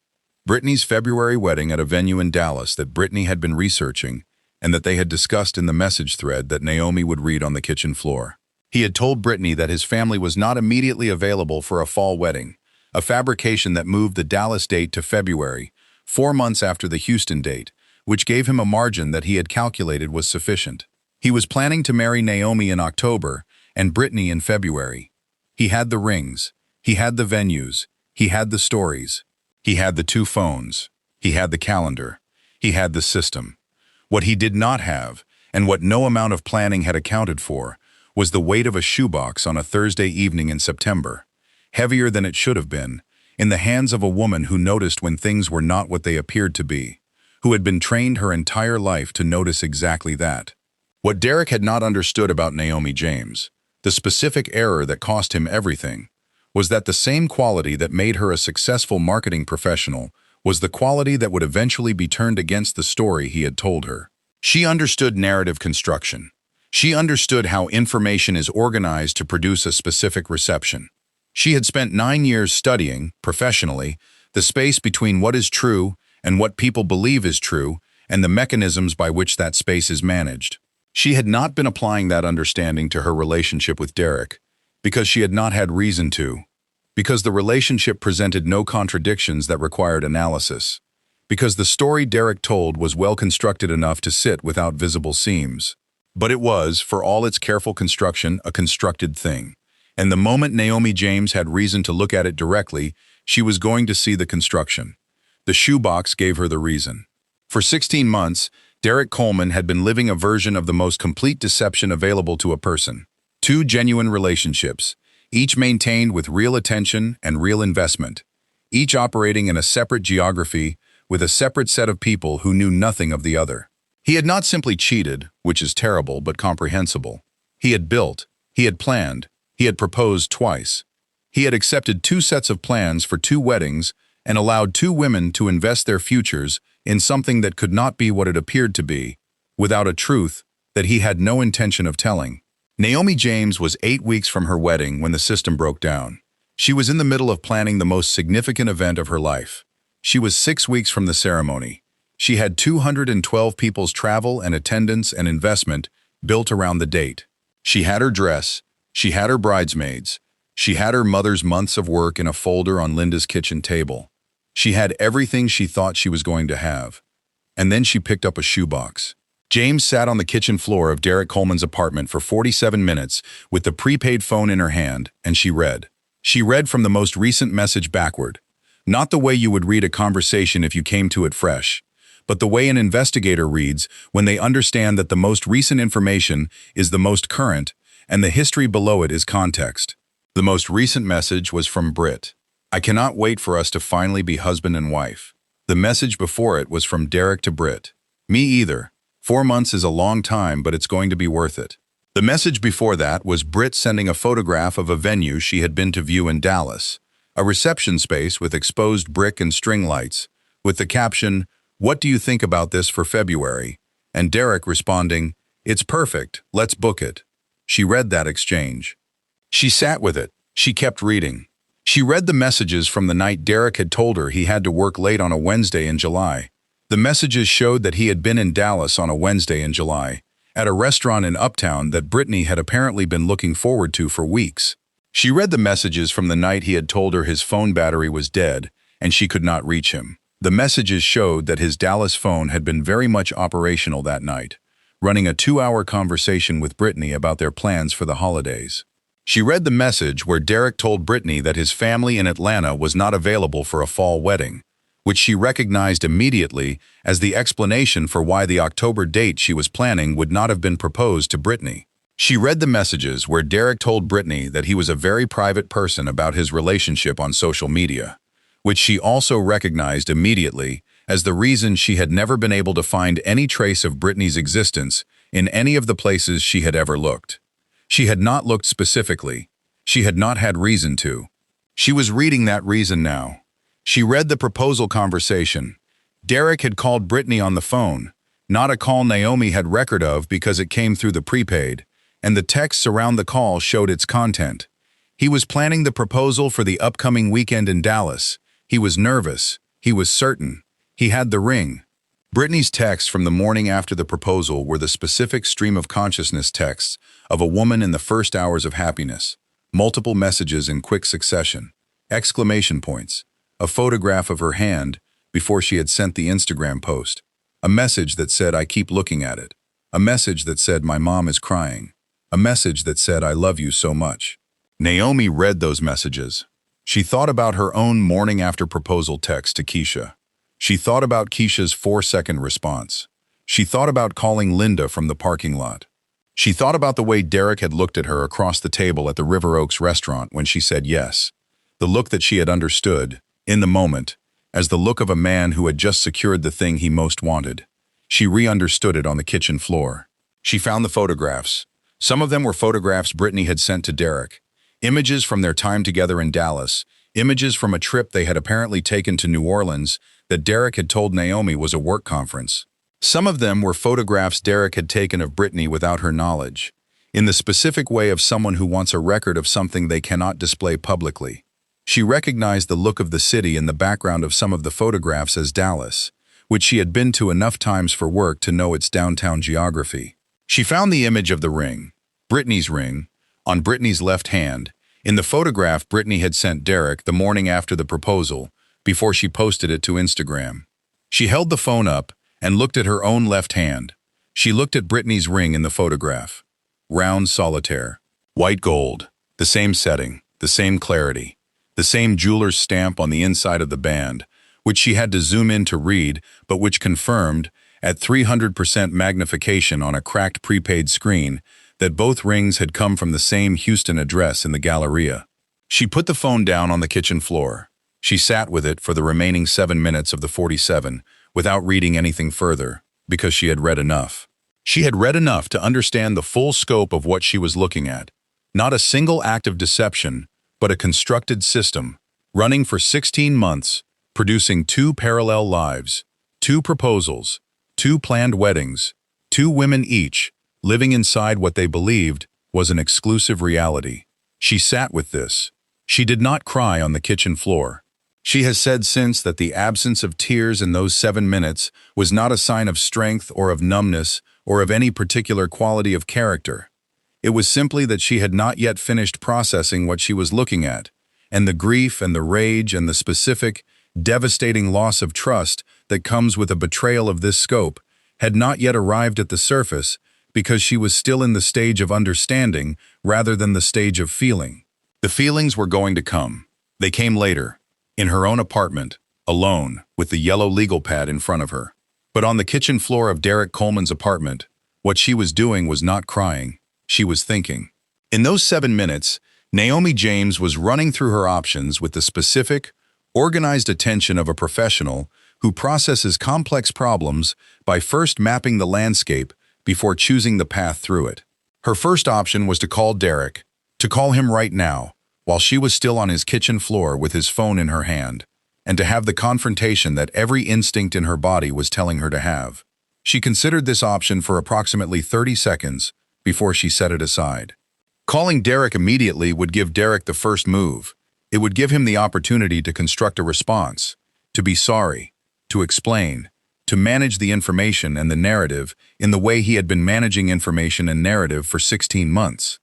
Brittany's February wedding at a venue in Dallas that Brittany had been researching and that they had discussed in the message thread that Naomi would read on the kitchen floor. He had told Brittany that his family was not immediately available for a fall wedding, a fabrication that moved the Dallas date to February, 4 months after the Houston date, which gave him a margin that he had calculated was sufficient. He was planning to marry Naomi in October and Brittany in February. He had the rings. He had the venues. He had the stories. He had the 2 phones. He had the calendar. He had the system. What he did not have, and what no amount of planning had accounted for, was the weight of a shoebox on a Thursday evening in September, heavier than it should have been, in the hands of a woman who noticed when things were not what they appeared to be, who had been trained her entire life to notice exactly that. What Derek had not understood about Naomi James, the specific error that cost him everything, was that the same quality that made her a successful marketing professional was the quality that would eventually be turned against the story he had told her. She understood narrative construction. She understood how information is organized to produce a specific reception. She had spent 9 years studying, professionally, the space between what is true and what people believe is true and the mechanisms by which that space is managed. She had not been applying that understanding to her relationship with Derek because she had not had reason to, because the relationship presented no contradictions that required analysis, because the story Derek told was well constructed enough to sit without visible seams. But it was, for all its careful construction, a constructed thing. And the moment Naomi James had reason to look at it directly, she was going to see the construction. The shoebox gave her the reason. For 16 months, Derek Coleman had been living a version of the most complete deception available to a person. 2 genuine relationships, each maintained with real attention and real investment, each operating in a separate geography with a separate set of people who knew nothing of the other. He had not simply cheated, which is terrible but comprehensible. He had built, he had planned, he had proposed twice. He had accepted 2 sets of plans for 2 weddings and allowed 2 women to invest their futures in something that could not be what it appeared to be, without a truth that he had no intention of telling. Naomi James was 8 weeks from her wedding when the system broke down. She was in the middle of planning the most significant event of her life. She was 6 weeks from the ceremony. She had 212 people's travel and attendance and investment built around the date. She had her dress, she had her bridesmaids, she had her mother's months of work in a folder on Linda's kitchen table. She had everything she thought she was going to have. And then she picked up a shoebox. James sat on the kitchen floor of Derek Coleman's apartment for 47 minutes with the prepaid phone in her hand, and she read. She read from the most recent message backward. Not the way you would read a conversation if you came to it fresh, but the way an investigator reads when they understand that the most recent information is the most current and the history below it is context. The most recent message was from Britt. I cannot wait for us to finally be husband and wife. The message before it was from Derek to Britt. Me either. 4 months is a long time, but it's going to be worth it. The message before that was Britt sending a photograph of a venue she had been to view in Dallas, a reception space with exposed brick and string lights, with the caption, "What do you think about this for February?" And Derek responding, "It's perfect, let's book it." She read that exchange. She sat with it. She kept reading. She read the messages from the night Derek had told her he had to work late on a Wednesday in July. The messages showed that he had been in Dallas on a Wednesday in July, at a restaurant in Uptown that Brittany had apparently been looking forward to for weeks. She read the messages from the night he had told her his phone battery was dead and she could not reach him. The messages showed that his Dallas phone had been very much operational that night, running a 2-hour conversation with Brittany about their plans for the holidays. She read the message where Derek told Brittany that his family in Atlanta was not available for a fall wedding, which she recognized immediately as the explanation for why the October date she was planning would not have been proposed to Brittany. She read the messages where Derek told Brittany that he was a very private person about his relationship on social media, which she also recognized immediately as the reason she had never been able to find any trace of Brittany's existence in any of the places she had ever looked. She had not looked specifically. She had not had reason to. She was reading that reason now. She read the proposal conversation. Derek had called Brittany on the phone, not a call Naomi had record of because it came through the prepaid, and the texts around the call showed its content. He was planning the proposal for the upcoming weekend in Dallas. He was nervous. He was certain. He had the ring. Brittany's texts from the morning after the proposal were the specific stream of consciousness texts of a woman in the first hours of happiness, multiple messages in quick succession, exclamation points, a photograph of her hand before she had sent the Instagram post, a message that said, "I keep looking at it," a message that said, "My mom is crying," a message that said, "I love you so much." Naomi read those messages. She thought about her own morning after proposal text to Keisha. She thought about Keisha's 4-second response. She thought about calling Linda from the parking lot. She thought about the way Derek had looked at her across the table at the River Oaks restaurant when she said yes, the look that she had understood, in the moment, as the look of a man who had just secured the thing he most wanted. She re-understood it on the kitchen floor. She found the photographs. Some of them were photographs Brittany had sent to Derek, images from their time together in Dallas, images from a trip they had apparently taken to New Orleans that Derek had told Naomi was a work conference. Some of them were photographs Derek had taken of Brittany without her knowledge, in the specific way of someone who wants a record of something they cannot display publicly. She recognized the look of the city in the background of some of the photographs as Dallas, which she had been to enough times for work to know its downtown geography. She found the image of the ring, Brittany's ring, on Brittany's left hand, in the photograph Brittany had sent Derek the morning after the proposal, before she posted it to Instagram. She held the phone up and looked at her own left hand, She looked at Brittany's ring in the photograph. Round solitaire. White gold. The same setting, the same clarity, the same jeweler's stamp on the inside of the band, which she had to zoom in to read, but which confirmed, at 300% magnification on a cracked prepaid screen, that both rings had come from the same Houston address in the Galleria. She put the phone down on the kitchen floor. She sat with it for the remaining 7 minutes of the 47, without reading anything further, because she had read enough. She had read enough to understand the full scope of what she was looking at. Not a single act of deception, but a constructed system, running for 16 months, producing 2 parallel lives, 2 proposals, 2 planned weddings, 2 women each, living inside what they believed was an exclusive reality. She sat with this. She did not cry on the kitchen floor. She has said since that the absence of tears in those 7 minutes was not a sign of strength or of numbness or of any particular quality of character. It was simply that she had not yet finished processing what she was looking at, and the grief and the rage and the specific, devastating loss of trust that comes with a betrayal of this scope had not yet arrived at the surface because she was still in the stage of understanding rather than the stage of feeling. The feelings were going to come. They came later, in her own apartment, alone, with the yellow legal pad in front of her. But on the kitchen floor of Derek Coleman's apartment, what she was doing was not crying. She was thinking. In those 7 minutes, Naomi James was running through her options with the specific, organized attention of a professional who processes complex problems by first mapping the landscape before choosing the path through it. Her first option was to call Derek, to call him right now, while she was still on his kitchen floor with his phone in her hand, and to have the confrontation that every instinct in her body was telling her to have. She considered this option for approximately 30 seconds before she set it aside. Calling Derek immediately would give Derek the first move. It would give him the opportunity to construct a response, to be sorry, to explain, to manage the information and the narrative in the way he had been managing information and narrative for 16 months.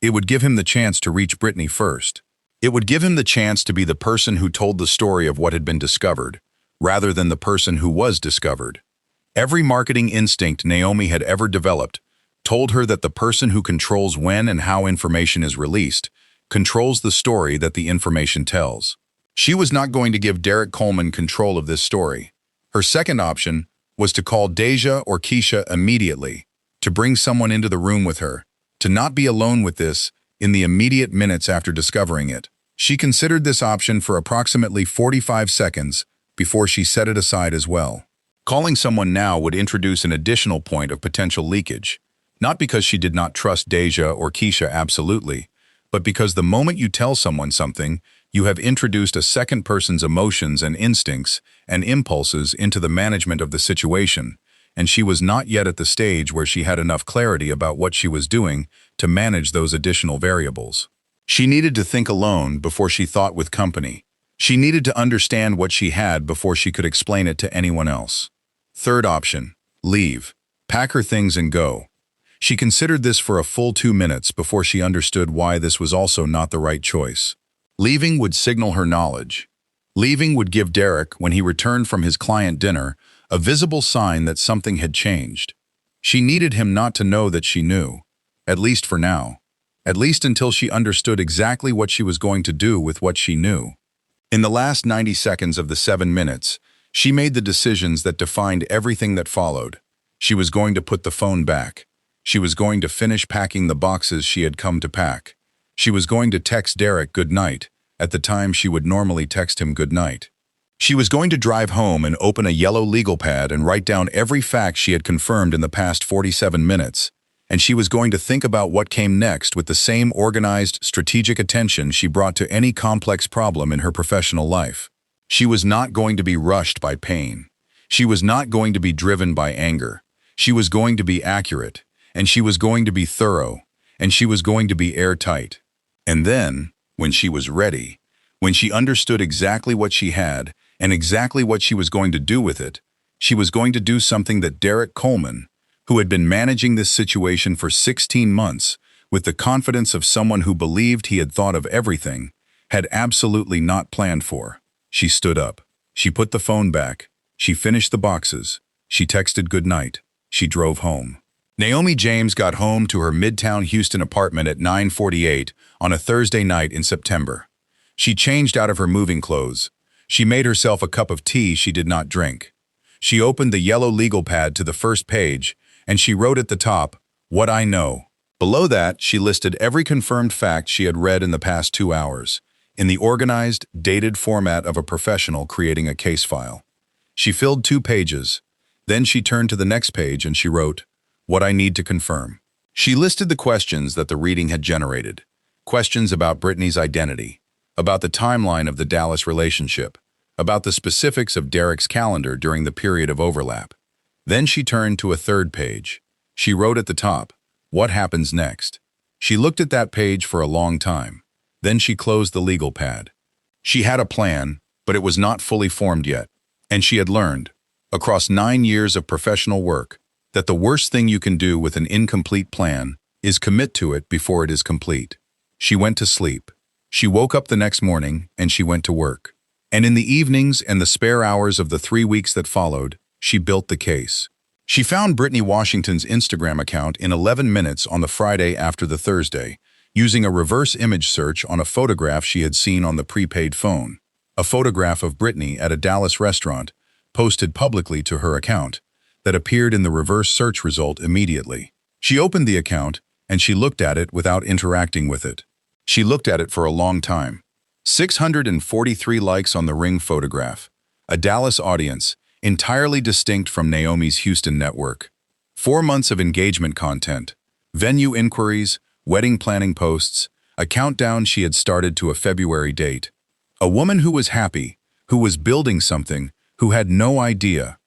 It would give him the chance to reach Brittany first. It would give him the chance to be the person who told the story of what had been discovered, rather than the person who was discovered. Every marketing instinct Naomi had ever developed told her that the person who controls when and how information is released controls the story that the information tells. She was not going to give Derek Coleman control of this story. Her second option was to call Deja or Keisha immediately, to bring someone into the room with her, to not be alone with this in the immediate minutes after discovering it. She considered this option for approximately 45 seconds before she set it aside as well. Calling someone now would introduce an additional point of potential leakage, not because she did not trust Deja or Keisha absolutely, but because the moment you tell someone something, you have introduced a second person's emotions and instincts and impulses into the management of the situation, and she was not yet at the stage where she had enough clarity about what she was doing to manage those additional variables. She needed to think alone before she thought with company. She needed to understand what she had before she could explain it to anyone else. Third option, leave. Pack her things and go. She considered this for a full 2 minutes before she understood why this was also not the right choice. Leaving would signal her knowledge. Leaving would give Derek, when he returned from his client dinner, a visible sign that something had changed. She needed him not to know that she knew, at least for now, at least until she understood exactly what she was going to do with what she knew. In the last 90 seconds of the 7 minutes, she made the decisions that defined everything that followed. She was going to put the phone back. She was going to finish packing the boxes she had come to pack. She was going to text Derek good night, at the time she would normally text him good night. She was going to drive home and open a yellow legal pad and write down every fact she had confirmed in the past 47 minutes, and she was going to think about what came next with the same organized, strategic attention she brought to any complex problem in her professional life. She was not going to be rushed by pain. She was not going to be driven by anger. She was going to be accurate, and she was going to be thorough, and she was going to be airtight. And then, when she was ready, when she understood exactly what she had and exactly what she was going to do with it, she was going to do something that Derek Coleman, who had been managing this situation for 16 months with the confidence of someone who believed he had thought of everything, had absolutely not planned for. She stood up. She put the phone back. She finished the boxes. She texted good night. She drove home. Naomi James got home to her Midtown Houston apartment at 9:48 on a Thursday night in September. She changed out of her moving clothes. She made herself a cup of tea she did not drink. She opened the yellow legal pad to the first page, and she wrote at the top, "What I know." Below that, she listed every confirmed fact she had read in the past 2 hours, in the organized, dated format of a professional creating a case file. She filled 2 pages. Then she turned to the next page and she wrote, "What I need to confirm." She listed the questions that the reading had generated. Questions about Brittany's identity, about the timeline of the Dallas relationship, about the specifics of Derek's calendar during the period of overlap. Then she turned to a third page. She wrote at the top, "What happens next?" She looked at that page for a long time. Then she closed the legal pad. She had a plan, but it was not fully formed yet. And she had learned, across 9 years of professional work, that the worst thing you can do with an incomplete plan is commit to it before it is complete. She went to sleep. She woke up the next morning and she went to work. And in the evenings and the spare hours of the 3 weeks that followed, she built the case. She found Brittany Washington's Instagram account in 11 minutes on the Friday after the Thursday, using a reverse image search on a photograph she had seen on the prepaid phone. A photograph of Brittany at a Dallas restaurant, posted publicly to her account, that appeared in the reverse search result immediately. She opened the account, and she looked at it without interacting with it. She looked at it for a long time. 643 likes on the Ring photograph. A Dallas audience, entirely distinct from Naomi's Houston network. 4 months of engagement content. Venue inquiries, wedding planning posts, a countdown she had started to a February date. A woman who was happy, who was building something, who had no idea.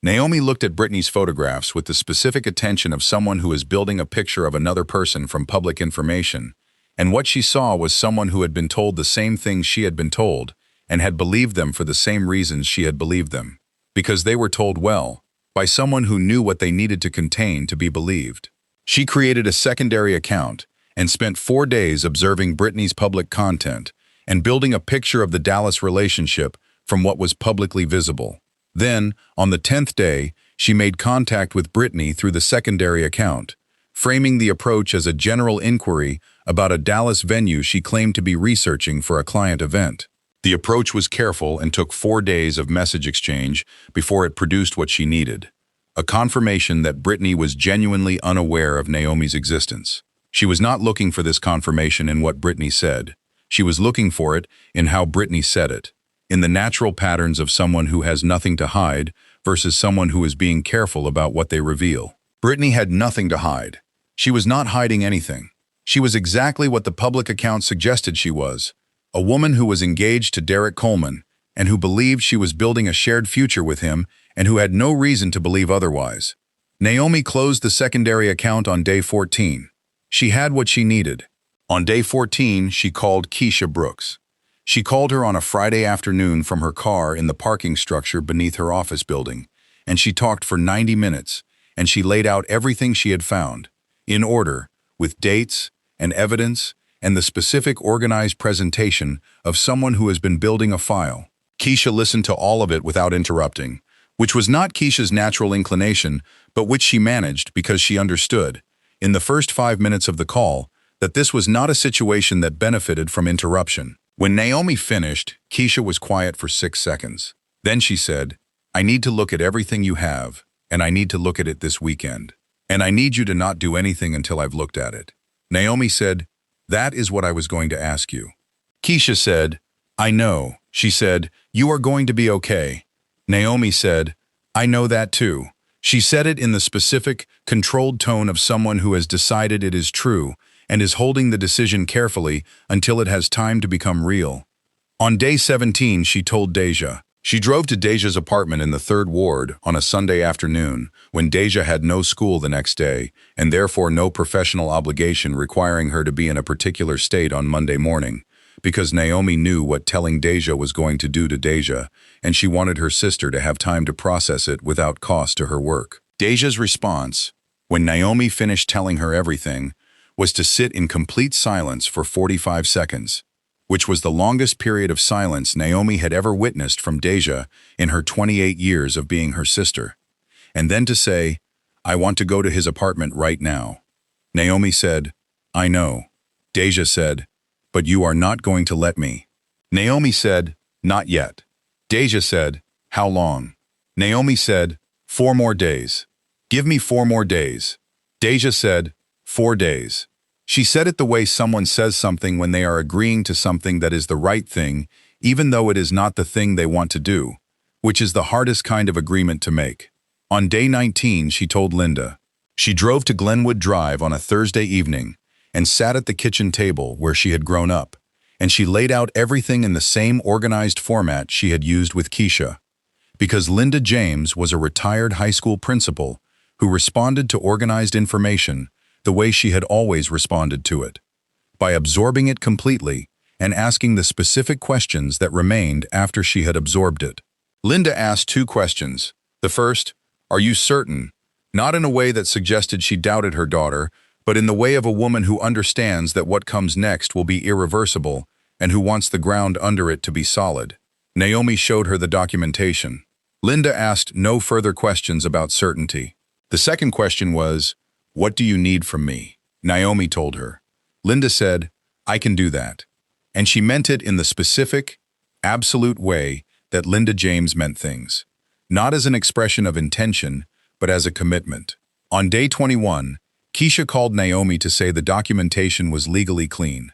Naomi looked at Brittany's photographs with the specific attention of someone who is building a picture of another person from public information, and what she saw was someone who had been told the same things she had been told, and had believed them for the same reasons she had believed them, because they were told well, by someone who knew what they needed to contain to be believed. She created a secondary account, and spent 4 days observing Brittany's public content, and building a picture of the Dallas relationship from what was publicly visible. Then, on the 10th day, she made contact with Brittany through the secondary account, framing the approach as a general inquiry about a Dallas venue she claimed to be researching for a client event. The approach was careful and took 4 days of message exchange before it produced what she needed, a confirmation that Brittany was genuinely unaware of Naomi's existence. She was not looking for this confirmation in what Brittany said. She was looking for it in how Brittany said it, in the natural patterns of someone who has nothing to hide versus someone who is being careful about what they reveal. Brittany had nothing to hide. She was not hiding anything. She was exactly what the public account suggested she was, a woman who was engaged to Derek Coleman and who believed she was building a shared future with him and who had no reason to believe otherwise. Naomi closed the secondary account on day 14. She had what she needed. On day 14, she called Keisha Brooks. She called her on a Friday afternoon from her car in the parking structure beneath her office building, and she talked for 90 minutes, and she laid out everything she had found, in order, with dates and evidence and the specific organized presentation of someone who has been building a file. Keisha listened to all of it without interrupting, which was not Keisha's natural inclination, but which she managed because she understood, in the first 5 minutes of the call, that this was not a situation that benefited from interruption. When Naomi finished, Keisha was quiet for 6 seconds. Then she said, "I need to look at everything you have, and I need to look at it this weekend. And I need you to not do anything until I've looked at it." Naomi said, "That is what I was going to ask you." Keisha said, "I know." She said, "You are going to be okay." Naomi said, "I know that too." She said it in the specific, controlled tone of someone who has decided it is true and is holding the decision carefully until it has time to become real. On day 17, she told Deja. She drove to Deja's apartment in the 3rd Ward on a Sunday afternoon when Deja had no school the next day and therefore no professional obligation requiring her to be in a particular state on Monday morning, because Naomi knew what telling Deja was going to do to Deja, and she wanted her sister to have time to process it without cost to her work. Deja's response, when Naomi finished telling her everything, was to sit in complete silence for 45 seconds, which was the longest period of silence Naomi had ever witnessed from Deja in her 28 years of being her sister, and then to say, I want to go to his apartment right now. Naomi said, I know. Deja said, but you are not going to let me. Naomi said, not yet. Deja said, how long? Naomi said, 4 more days. Give me 4 more days. Deja said, 4 days. She said it the way someone says something when they are agreeing to something that is the right thing, even though it is not the thing they want to do, which is the hardest kind of agreement to make. On day 19, she told Linda. She drove to Glenwood Drive on a Thursday evening and sat at the kitchen table where she had grown up, and she laid out everything in the same organized format she had used with Keisha. Because Linda James was a retired high school principal who responded to organized information the way she had always responded to it, by absorbing it completely and asking the specific questions that remained after she had absorbed it. Linda asked 2 questions. The first, are you certain? Not in a way that suggested she doubted her daughter, but in the way of a woman who understands that what comes next will be irreversible and who wants the ground under it to be solid. Naomi showed her the documentation. Linda asked no further questions about certainty. The second question was, what do you need from me? Naomi told her. Linda said, I can do that. And she meant it in the specific, absolute way that Linda James meant things. Not as an expression of intention, but as a commitment. On day 21, Keisha called Naomi to say the documentation was legally clean.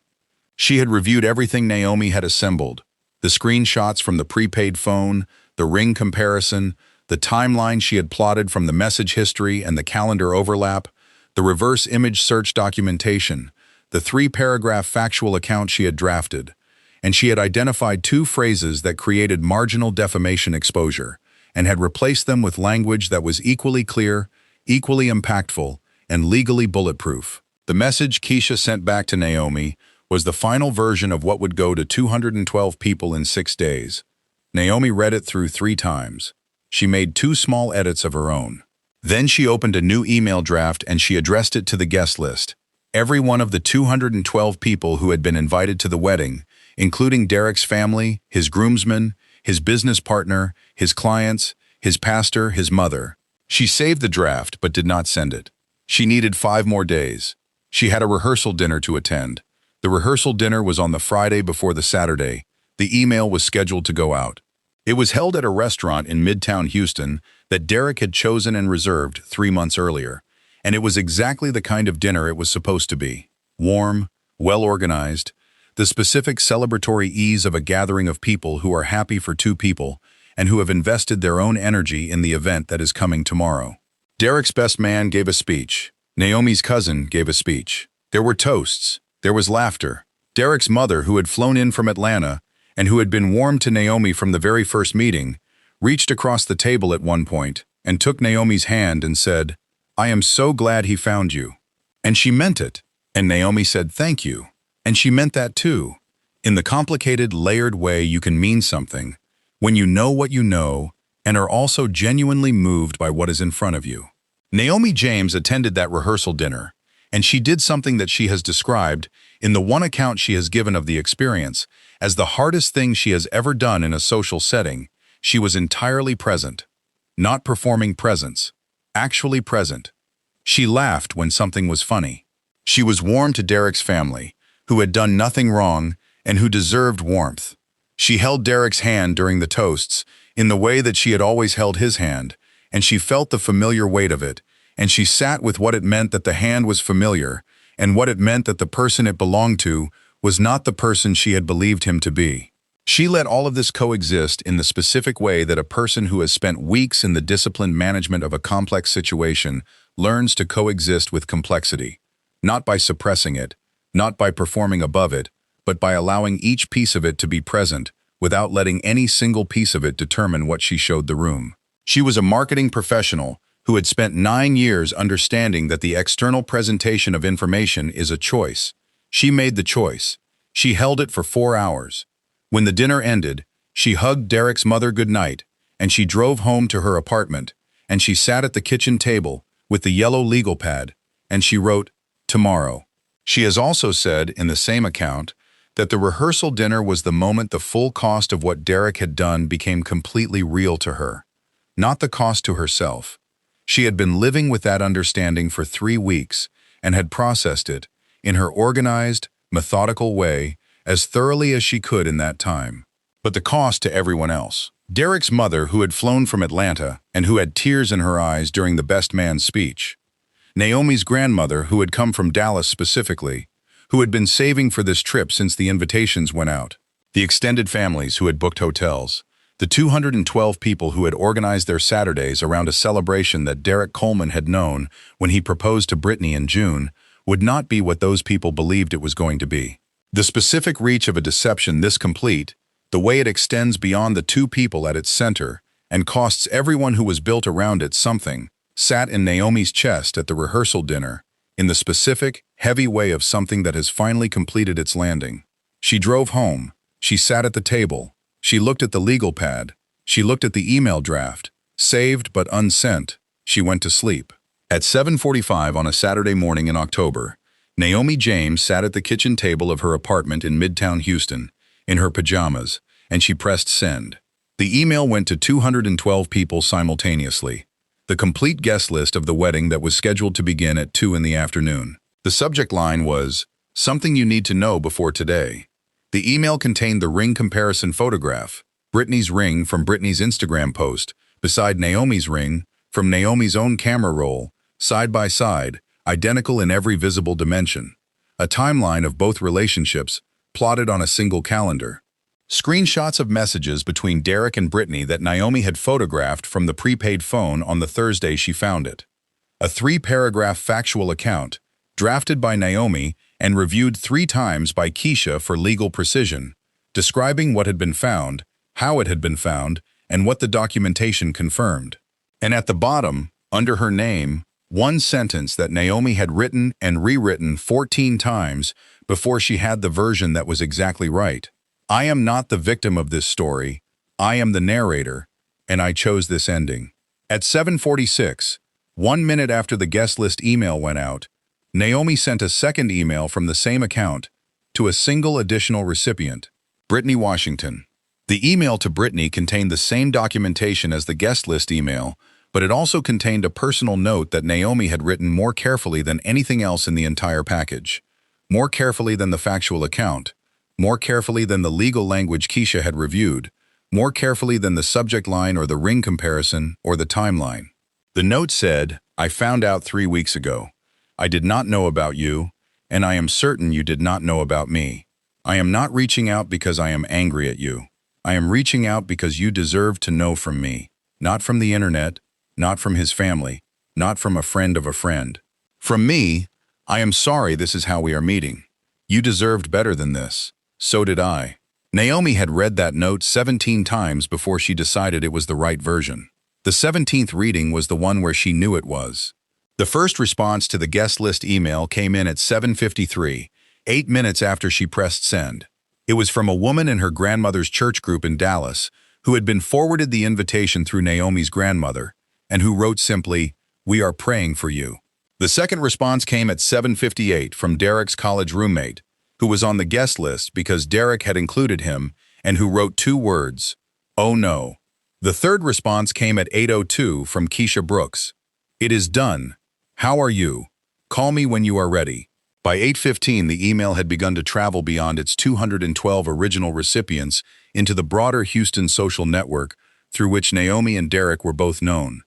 She had reviewed everything Naomi had assembled, the screenshots from the prepaid phone, the ring comparison, the timeline she had plotted from the message history and the calendar overlap, the reverse image search documentation, the 3-paragraph factual account she had drafted, and she had identified 2 phrases that created marginal defamation exposure and had replaced them with language that was equally clear, equally impactful, and legally bulletproof. The message Keisha sent back to Naomi was the final version of what would go to 212 people in 6 days. Naomi read it through 3 times. She made 2 small edits of her own. Then she opened a new email draft and she addressed it to the guest list. Every one of the 212 people who had been invited to the wedding, including Derek's family, his groomsmen, his business partner, his clients, his pastor, his mother. She saved the draft but did not send it. She needed 5 more days. She had a rehearsal dinner to attend. The rehearsal dinner was on the Friday before the Saturday. The email was scheduled to go out. It was held at a restaurant in Midtown Houston that Derek had chosen and reserved 3 months earlier, and it was exactly the kind of dinner it was supposed to be. Warm, well-organized, the specific celebratory ease of a gathering of people who are happy for 2 people and who have invested their own energy in the event that is coming tomorrow. Derek's best man gave a speech. Naomi's cousin gave a speech. There were toasts. There was laughter. Derek's mother, who had flown in from Atlanta and who had been warm to Naomi from the very first meeting, reached across the table at one point and took Naomi's hand and said, I am so glad he found you. And she meant it. And Naomi said, thank you. And she meant that too. In the complicated, layered way you can mean something, when you know what you know and are also genuinely moved by what is in front of you. Naomi James attended that rehearsal dinner, and she did something that she has described, in the one account she has given of the experience, as the hardest thing she has ever done in a social setting. She was entirely present. Not performing presence. Actually present. She laughed when something was funny. She was warm to Derek's family, who had done nothing wrong and who deserved warmth. She held Derek's hand during the toasts in the way that she had always held his hand, and she felt the familiar weight of it, and she sat with what it meant that the hand was familiar and what it meant that the person it belonged to was not the person she had believed him to be. She let all of this coexist in the specific way that a person who has spent weeks in the disciplined management of a complex situation learns to coexist with complexity, not by suppressing it, not by performing above it, but by allowing each piece of it to be present without letting any single piece of it determine what she showed the room. She was a marketing professional who had spent 9 years understanding that the external presentation of information is a choice. She made the choice. She held it for 4 hours. When the dinner ended, she hugged Derek's mother goodnight, and she drove home to her apartment, and she sat at the kitchen table with the yellow legal pad, and she wrote, tomorrow. She has also said in the same account that the rehearsal dinner was the moment the full cost of what Derek had done became completely real to her. Not the cost to herself. She had been living with that understanding for 3 weeks and had processed it, in her organized, methodical way, as thoroughly as she could in that time. But the cost to everyone else. Derek's mother, who had flown from Atlanta and who had tears in her eyes during the best man's speech. Naomi's grandmother, who had come from Dallas specifically, who had been saving for this trip since the invitations went out. The extended families who had booked hotels. The 212 people who had organized their Saturdays around a celebration that Derek Coleman had known when he proposed to Brittany in June would not be what those people believed it was going to be. The specific reach of a deception this complete, the way it extends beyond the two people at its center and costs everyone who was built around it something, sat in Naomi's chest at the rehearsal dinner, in the specific, heavy way of something that has finally completed its landing. She drove home. She sat at the table. She looked at the legal pad. She looked at the email draft, saved but unsent. She went to sleep. At 7:45 on a Saturday morning in October, Naomi James sat at the kitchen table of her apartment in Midtown Houston, in her pajamas, and she pressed send. The email went to 212 people simultaneously. The complete guest list of the wedding that was scheduled to begin at 2 in the afternoon. The subject line was, "Something you need to know before today." The email contained the ring comparison photograph, Brittany's ring from Brittany's Instagram post, beside Naomi's ring, from Naomi's own camera roll, side by side, identical in every visible dimension. A timeline of both relationships, plotted on a single calendar. Screenshots of messages between Derek and Brittany that Naomi had photographed from the prepaid phone on the Thursday she found it. A 3-paragraph factual account, drafted by Naomi and reviewed 3 times by Keisha for legal precision, describing what had been found, how it had been found, and what the documentation confirmed. And at the bottom, under her name, one sentence that Naomi had written and rewritten 14 times before she had the version that was exactly right. "I am not the victim of this story. I am the narrator, and I chose this ending." At 7:46, 1 minute after the guest list email went out, Naomi sent a second email from the same account to a single additional recipient, Brittany Washington. The email to Brittany contained the same documentation as the guest list email, but it also contained a personal note that Naomi had written more carefully than anything else in the entire package. More carefully than the factual account, more carefully than the legal language Keisha had reviewed, more carefully than the subject line or the ring comparison or the timeline. The note said, "I found out 3 weeks ago. I did not know about you, and I am certain you did not know about me. I am not reaching out because I am angry at you. I am reaching out because you deserve to know from me, not from the internet, not from his family, not from a friend of a friend. From me, I am sorry this is how we are meeting. You deserved better than this. So did I." Naomi had read that note 17 times before she decided it was the right version. The 17th reading was the one where she knew it was. The first response to the guest list email came in at 7:53, 8 minutes after she pressed send. It was from a woman in her grandmother's church group in Dallas who had been forwarded the invitation through Naomi's grandmother, and who wrote simply, "We are praying for you." The second response came at 7:58 from Derek's college roommate, who was on the guest list because Derek had included him, and who wrote 2 words, "Oh no." The third response came at 8:02 from Keisha Brooks. "It is done. How are you? Call me when you are ready." By 8:15, the email had begun to travel beyond its 212 original recipients into the broader Houston social network through which Naomi and Derek were both known.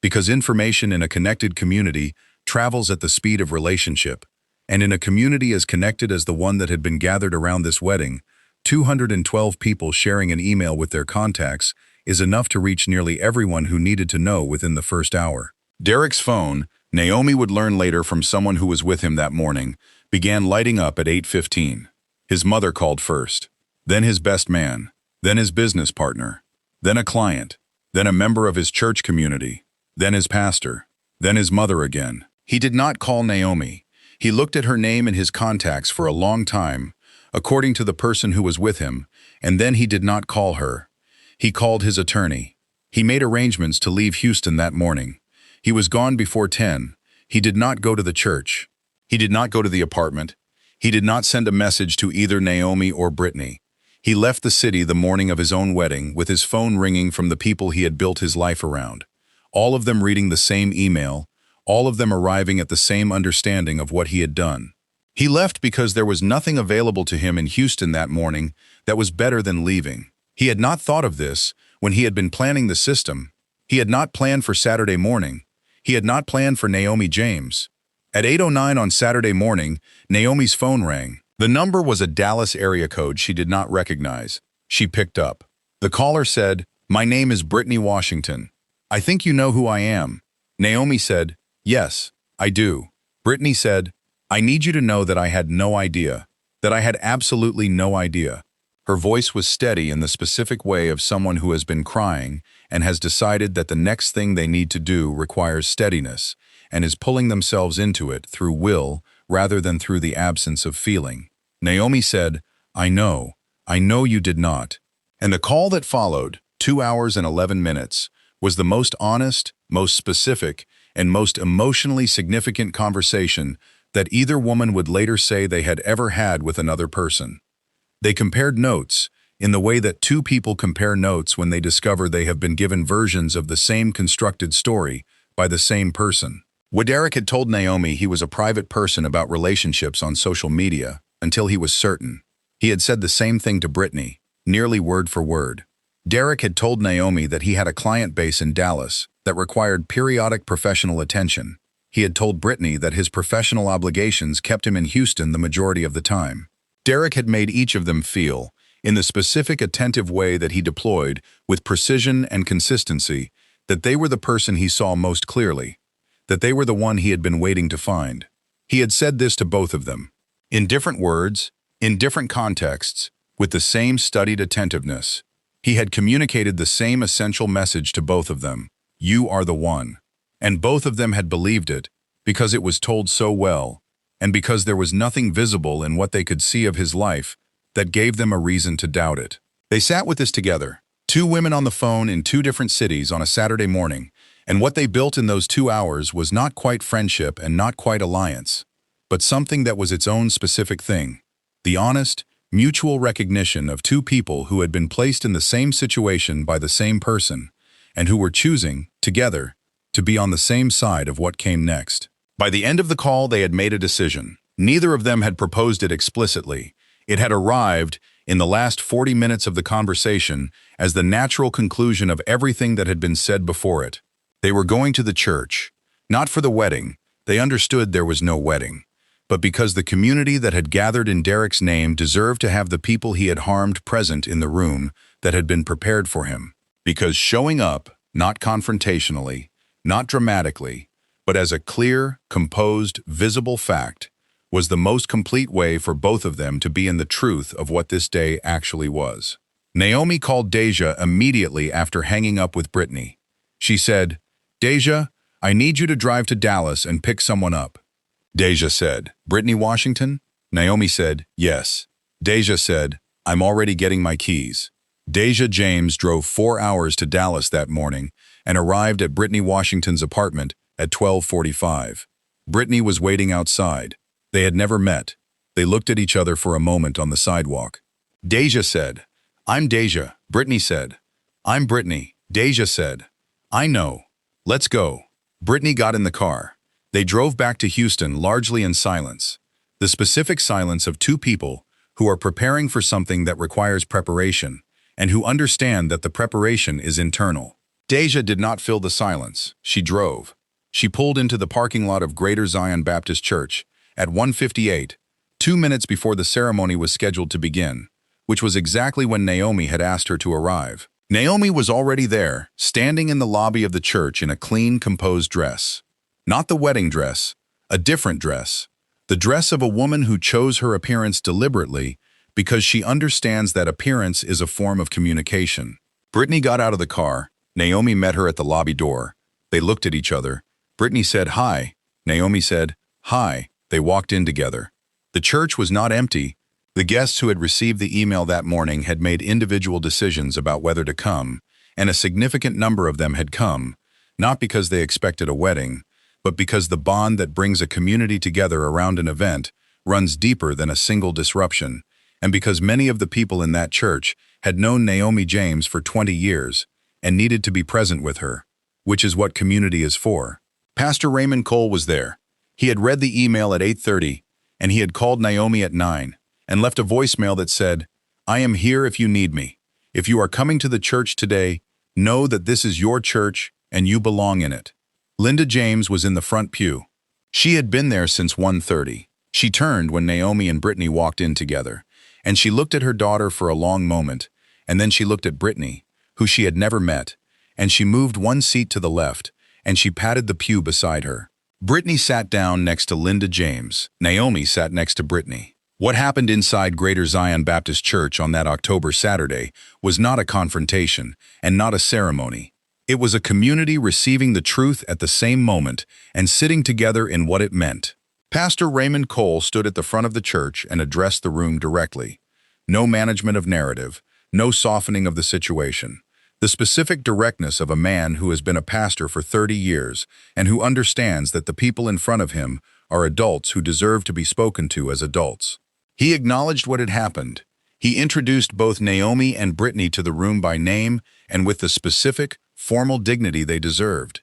Because information in a connected community travels at the speed of relationship, and in a community as connected as the one that had been gathered around this wedding, 212 people sharing an email with their contacts is enough to reach nearly everyone who needed to know within the first hour. Derek's phone, Naomi would learn later from someone who was with him that morning, began lighting up at 8:15. His mother called first, then his best man, then his business partner, then a client, then a member of his church community, then his pastor, then his mother again. He did not call Naomi. He looked at her name in his contacts for a long time, according to the person who was with him, and then he did not call her. He called his attorney. He made arrangements to leave Houston that morning. He was gone before 10. He did not go to the church. He did not go to the apartment. He did not send a message to either Naomi or Brittany. He left the city the morning of his own wedding with his phone ringing from the people he had built his life around. all of them reading the same email, all of them arriving at the same understanding of what he had done. He left because there was nothing available to him in Houston that morning that was better than leaving. He had not thought of this when he had been planning the system. He had not planned for Saturday morning. He had not planned for Naomi James. At 8:09 on Saturday morning, Naomi's phone rang. The number was a Dallas area code she did not recognize. She picked up. The caller said, "My name is Brittany Washington. I think you know who I am." Naomi said, "Yes, I do." Brittany said, "I need you to know that I had no idea, that I had absolutely no idea." Her voice was steady in the specific way of someone who has been crying and has decided that the next thing they need to do requires steadiness and is pulling themselves into it through will rather than through the absence of feeling. Naomi said, I know you did not." And the call that followed, 2 hours and 11 minutes, was the most honest, most specific, and most emotionally significant conversation that either woman would later say they had ever had with another person. They compared notes in the way that two people compare notes when they discover they have been given versions of the same constructed story by the same person. Derek had told Naomi he was a private person about relationships on social media until he was certain. He had said the same thing to Brittany, nearly word for word. Derek had told Naomi that he had a client base in Dallas that required periodic professional attention. He had told Brittany that his professional obligations kept him in Houston the majority of the time. Derek had made each of them feel, in the specific attentive way that he deployed with precision and consistency, that they were the person he saw most clearly, that they were the one he had been waiting to find. He had said this to both of them, in different words, in different contexts, with the same studied attentiveness. He had communicated the same essential message to both of them, "You are the one." And both of them had believed it, because it was told so well, and because there was nothing visible in what they could see of his life that gave them a reason to doubt it. They sat with this together, two women on the phone in two different cities on a Saturday morning, and what they built in those 2 hours was not quite friendship and not quite alliance, but something that was its own specific thing, the honest, mutual recognition of two people who had been placed in the same situation by the same person, and who were choosing, together, to be on the same side of what came next. By the end of the call, they had made a decision. Neither of them had proposed it explicitly. It had arrived, in the last 40 minutes of the conversation, as the natural conclusion of everything that had been said before it. They were going to the church, not for the wedding. They understood there was no wedding, but because the community that had gathered in Derek's name deserved to have the people he had harmed present in the room that had been prepared for him. Because showing up, not confrontationally, not dramatically, but as a clear, composed, visible fact, was the most complete way for both of them to be in the truth of what this day actually was. Naomi called Deja immediately after hanging up with Brittany. She said, "Deja, I need you to drive to Dallas and pick someone up." Deja said, "Brittany Washington?" Naomi said, "Yes." Deja said, "I'm already getting my keys." Deja James drove 4 hours to Dallas that morning and arrived at Brittany Washington's apartment at 12:45. Brittany was waiting outside. They had never met. They looked at each other for a moment on the sidewalk. Deja said, "I'm Deja." Brittany said, "I'm Brittany." Deja said, "I know. Let's go." Brittany got in the car. They drove back to Houston largely in silence, the specific silence of two people who are preparing for something that requires preparation and who understand that the preparation is internal. Deja did not fill the silence. She drove. She pulled into the parking lot of Greater Zion Baptist Church at 1:58, 2 minutes before the ceremony was scheduled to begin, which was exactly when Naomi had asked her to arrive. Naomi was already there, standing in the lobby of the church in a clean, composed dress. Not the wedding dress, a different dress. The dress of a woman who chose her appearance deliberately because she understands that appearance is a form of communication. Brittany got out of the car. Naomi met her at the lobby door. They looked at each other. Brittany said, "Hi." Naomi said, "Hi." They walked in together. The church was not empty. The guests who had received the email that morning had made individual decisions about whether to come, and a significant number of them had come, not because they expected a wedding, but because the bond that brings a community together around an event runs deeper than a single disruption, and because many of the people in that church had known Naomi James for 20 years and needed to be present with her, which is what community is for. Pastor Raymond Cole was there. He had read the email at 8:30, and he had called Naomi at 9 and left a voicemail that said, "I am here if you need me. If you are coming to the church today, know that this is your church and you belong in it." Linda James was in the front pew. She had been there since 1:30. She turned when Naomi and Brittany walked in together, and she looked at her daughter for a long moment, and then she looked at Brittany, who she had never met, and she moved one seat to the left, and she patted the pew beside her. Brittany sat down next to Linda James. Naomi sat next to Brittany. What happened inside Greater Zion Baptist Church on that October Saturday was not a confrontation and not a ceremony. It was a community receiving the truth at the same moment and sitting together in what it meant. Pastor Raymond Cole stood at the front of the church and addressed the room directly. No management of narrative, no softening of the situation. The specific directness of a man who has been a pastor for 30 years and who understands that the people in front of him are adults who deserve to be spoken to as adults. He acknowledged what had happened. He introduced both Naomi and Brittany to the room by name and with the specific, formal dignity they deserved.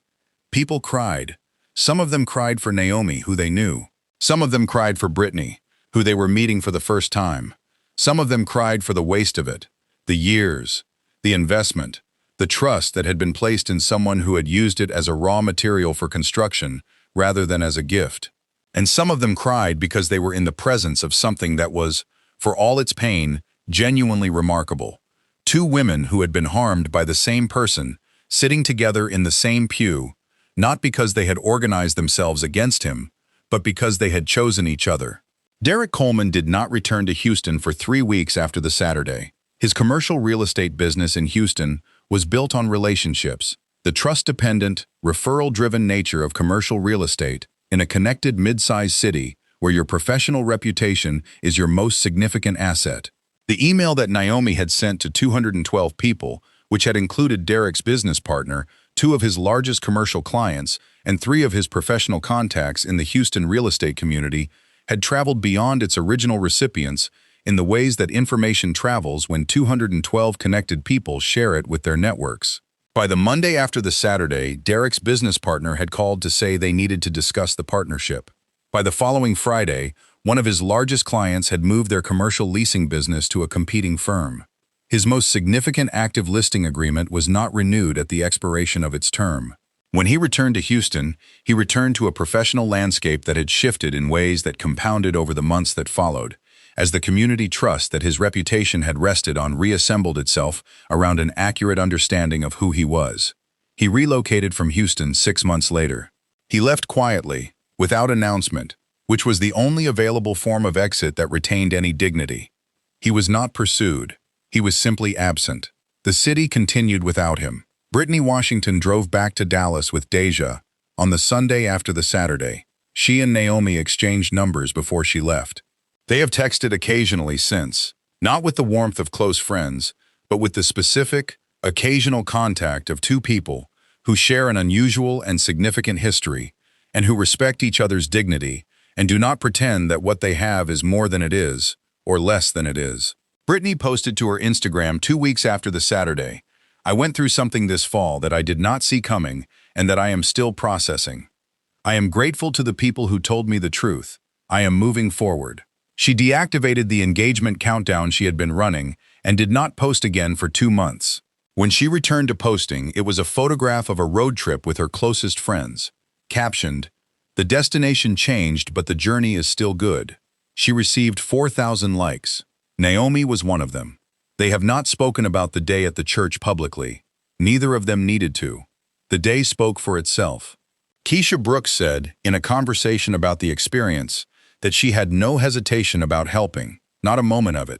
People cried. Some of them cried for Naomi, who they knew. Some of them cried for Brittany, who they were meeting for the first time. Some of them cried for the waste of it, the years, the investment, the trust that had been placed in someone who had used it as a raw material for construction rather than as a gift. And some of them cried because they were in the presence of something that was, for all its pain, genuinely remarkable. Two women who had been harmed by the same person, sitting together in the same pew, not because they had organized themselves against him, but because they had chosen each other. Derek Coleman did not return to Houston for 3 weeks after the Saturday. His commercial real estate business in Houston was built on relationships, the trust-dependent, referral-driven nature of commercial real estate in a connected mid-sized city where your professional reputation is your most significant asset. The email that Naomi had sent to 212 people, which had included Derek's business partner, 2 of his largest commercial clients, and 3 of his professional contacts in the Houston real estate community, had traveled beyond its original recipients in the ways that information travels when 212 connected people share it with their networks. By the Monday after the Saturday, Derek's business partner had called to say they needed to discuss the partnership. By the following Friday, one of his largest clients had moved their commercial leasing business to a competing firm. His most significant active listing agreement was not renewed at the expiration of its term. When he returned to Houston, he returned to a professional landscape that had shifted in ways that compounded over the months that followed, as the community trust that his reputation had rested on reassembled itself around an accurate understanding of who he was. He relocated from Houston 6 months later. He left quietly, without announcement, which was the only available form of exit that retained any dignity. He was not pursued. He was simply absent. The city continued without him. Brittany Washington drove back to Dallas with Deja on the Sunday after the Saturday. She and Naomi exchanged numbers before she left. They have texted occasionally since, not with the warmth of close friends, but with the specific, occasional contact of 2 people who share an unusual and significant history and who respect each other's dignity and do not pretend that what they have is more than it is or less than it is. Brittany posted to her Instagram 2 weeks after the Saturday, "I went through something this fall that I did not see coming and that I am still processing. I am grateful to the people who told me the truth. I am moving forward." She deactivated the engagement countdown she had been running and did not post again for 2 months. When she returned to posting, it was a photograph of a road trip with her closest friends. Captioned, "The destination changed, but the journey is still good." She received 4,000 likes. Naomi was one of them. They have not spoken about the day at the church publicly. Neither of them needed to. The day spoke for itself. Keisha Brooks said, in a conversation about the experience, that she had no hesitation about helping, not a moment of it.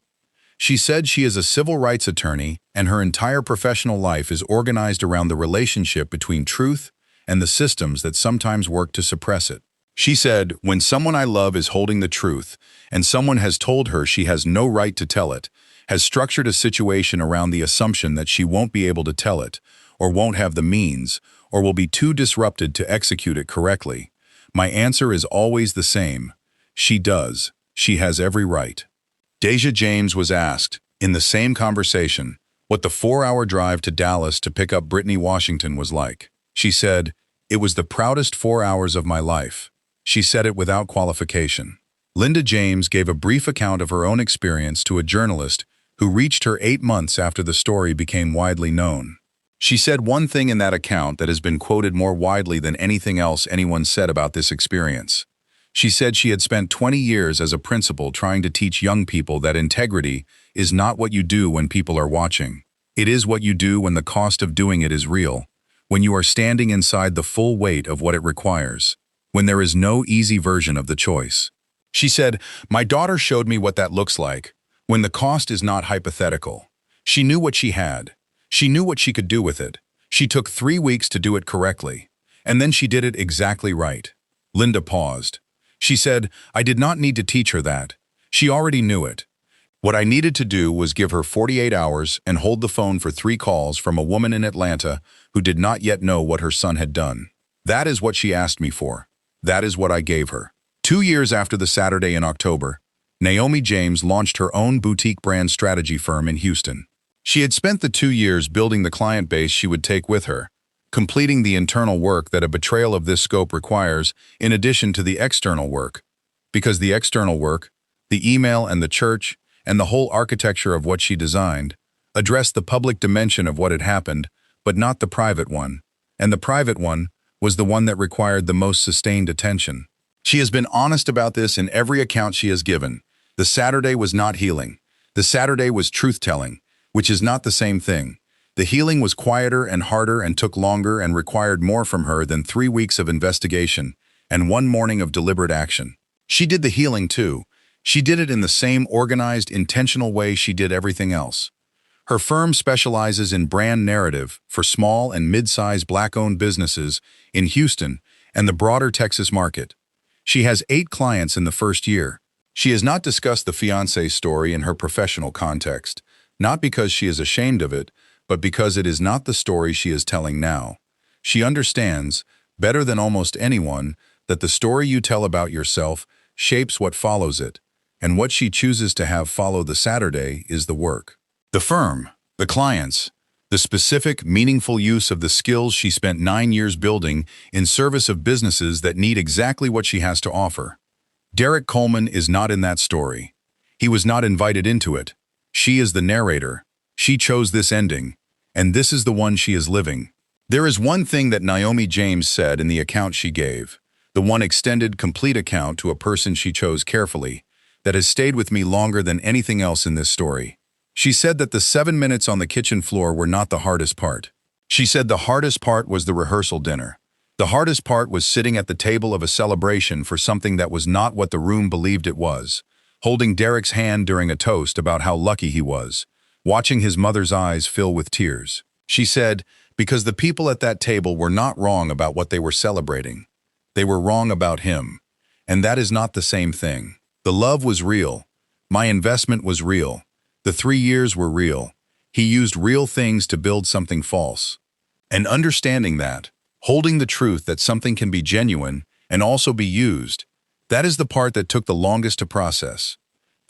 She said she is a civil rights attorney and her entire professional life is organized around the relationship between truth and the systems that sometimes work to suppress it. She said, "When someone I love is holding the truth and someone has told her she has no right to tell it, has structured a situation around the assumption that she won't be able to tell it, or won't have the means, or will be too disrupted to execute it correctly, my answer is always the same. She does. She has every right." Deja James was asked, in the same conversation, what the 4-hour drive to Dallas to pick up Brittany Washington was like. She said, "It was the proudest 4 hours of my life." She said it without qualification. Linda James gave a brief account of her own experience to a journalist who reached her 8 months after the story became widely known. She said one thing in that account that has been quoted more widely than anything else anyone said about this experience. She said she had spent 20 years as a principal trying to teach young people that integrity is not what you do when people are watching. It is what you do when the cost of doing it is real, when you are standing inside the full weight of what it requires, when there is no easy version of the choice. She said, "My daughter showed me what that looks like, when the cost is not hypothetical. She knew what she had. She knew what she could do with it. She took 3 weeks to do it correctly, and then she did it exactly right." Linda paused. She said, "I did not need to teach her that. She already knew it. What I needed to do was give her 48 hours and hold the phone for 3 calls from a woman in Atlanta who did not yet know what her son had done. That is what she asked me for. That is what I gave her." 2 years after the Saturday in October, Naomi James launched her own boutique brand strategy firm in Houston. She had spent the 2 years building the client base she would take with her, completing the internal work that a betrayal of this scope requires in addition to the external work. Because the external work, the email and the church, and the whole architecture of what she designed, addressed the public dimension of what had happened, but not the private one. And the private one was the one that required the most sustained attention. She has been honest about this in every account she has given. The Saturday was not healing. The Saturday was truth-telling, which is not the same thing. The healing was quieter and harder and took longer and required more from her than 3 weeks of investigation and 1 morning of deliberate action. She did the healing too. She did it in the same organized, intentional way she did everything else. Her firm specializes in brand narrative for small and mid-sized Black-owned businesses in Houston and the broader Texas market. She has 8 clients in the first year. She has not discussed the Fiance story in her professional context, not because she is ashamed of it, but because it is not the story she is telling now. She understands, better than almost anyone, that the story you tell about yourself shapes what follows it, and what she chooses to have follow the Saturday is the work. The firm, the clients, the specific, meaningful use of the skills she spent 9 years building in service of businesses that need exactly what she has to offer. Derek Coleman is not in that story. He was not invited into it. She is the narrator. She chose this ending, and this is the one she is living. There is one thing that Naomi James said in the account she gave, the one extended, complete account to a person she chose carefully, that has stayed with me longer than anything else in this story. She said that the 7 minutes on the kitchen floor were not the hardest part. She said the hardest part was the rehearsal dinner. The hardest part was sitting at the table of a celebration for something that was not what the room believed it was, holding Derek's hand during a toast about how lucky he was, watching his mother's eyes fill with tears. She said, because the people at that table were not wrong about what they were celebrating. They were wrong about him. And that is not the same thing. The love was real. My investment was real. The 3 years were real. He used real things to build something false. And understanding that, holding the truth that something can be genuine and also be used, that is the part that took the longest to process.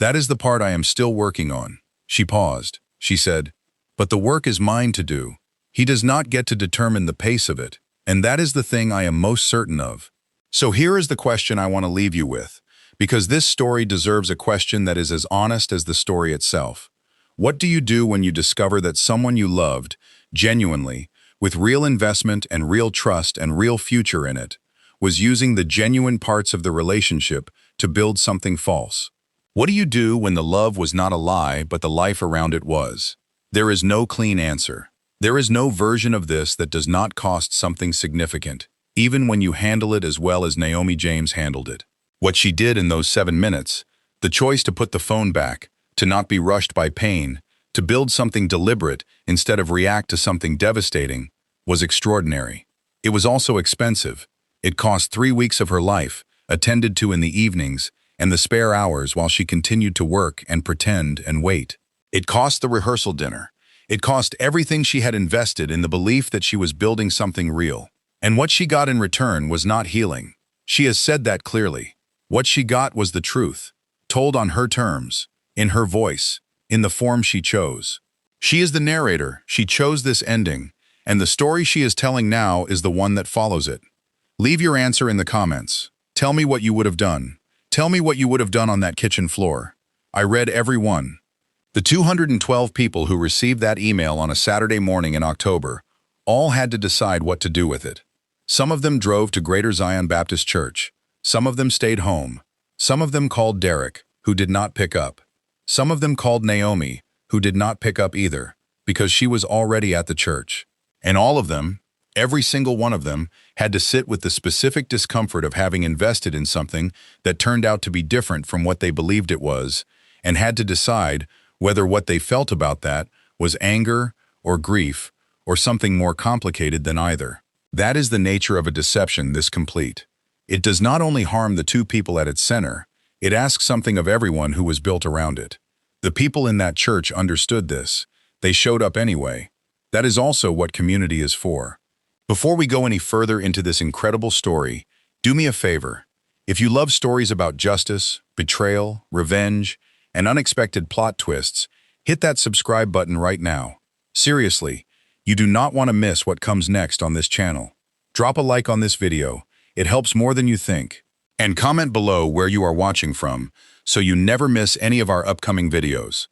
That is the part I am still working on. She paused. She said, but the work is mine to do. He does not get to determine the pace of it, and that is the thing I am most certain of. So here is the question I want to leave you with, because this story deserves a question that is as honest as the story itself. What do you do when you discover that someone you loved, genuinely, with real investment and real trust and real future in it, was using the genuine parts of the relationship to build something false? What do you do when the love was not a lie, but the life around it was? There is no clean answer. There is no version of this that does not cost something significant, even when you handle it as well as Naomi James handled it. What she did in those 7 minutes, the choice to put the phone back, to not be rushed by pain, to build something deliberate instead of react to something devastating, was extraordinary. It was also expensive. It cost 3 weeks of her life, attended to in the evenings, and the spare hours while she continued to work and pretend and wait. It cost the rehearsal dinner. It cost everything she had invested in the belief that she was building something real. And what she got in return was not healing. She has said that clearly. What she got was the truth, told on her terms, in her voice, in the form she chose. She is the narrator. She chose this ending, And the story she is telling now is the one that follows it. Leave your answer in the comments. Tell me what you would have done. Tell me what you would have done on that kitchen floor. I read every one. The 212 people who received that email on a Saturday morning in October all had to decide what to do with it. Some of them drove to Greater Zion Baptist Church. Some of them stayed home. Some of them called Derek, who did not pick up. Some of them called Naomi, who did not pick up either, because she was already at the church. And all of them, every single one of them, had to sit with the specific discomfort of having invested in something that turned out to be different from what they believed it was, and had to decide whether what they felt about that was anger or grief or something more complicated than either. That is the nature of a deception this complete. It does not only harm the two people at its center, it asks something of everyone who was built around it. The people in that church understood this. They showed up anyway. That is also what community is for. Before we go any further into this incredible story, do me a favor. If you love stories about justice, betrayal, revenge, and unexpected plot twists, hit that subscribe button right now. Seriously, you do not want to miss what comes next on this channel. Drop a like on this video. It helps more than you think. And comment below where you are watching from, so you never miss any of our upcoming videos.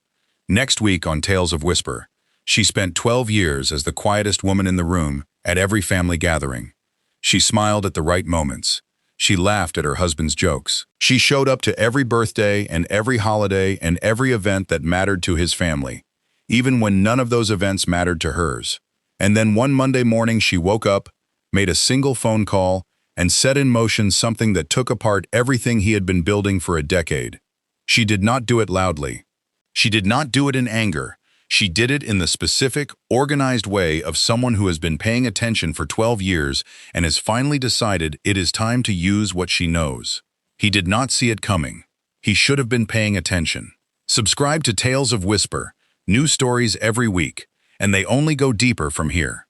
Next week on Tales of Whisper, she spent 12 years as the quietest woman in the room at every family gathering. She smiled at the right moments. She laughed at her husband's jokes. She showed up to every birthday and every holiday and every event that mattered to his family, even when none of those events mattered to hers. And then one Monday morning she woke up, made a single phone call, and set in motion something that took apart everything he had been building for a decade. She did not do it loudly. She did not do it in anger. She did it in the specific, organized way of someone who has been paying attention for 12 years and has finally decided it is time to use what she knows. He did not see it coming. He should have been paying attention. Subscribe to Tales of Whisper, new stories every week, and they only go deeper from here.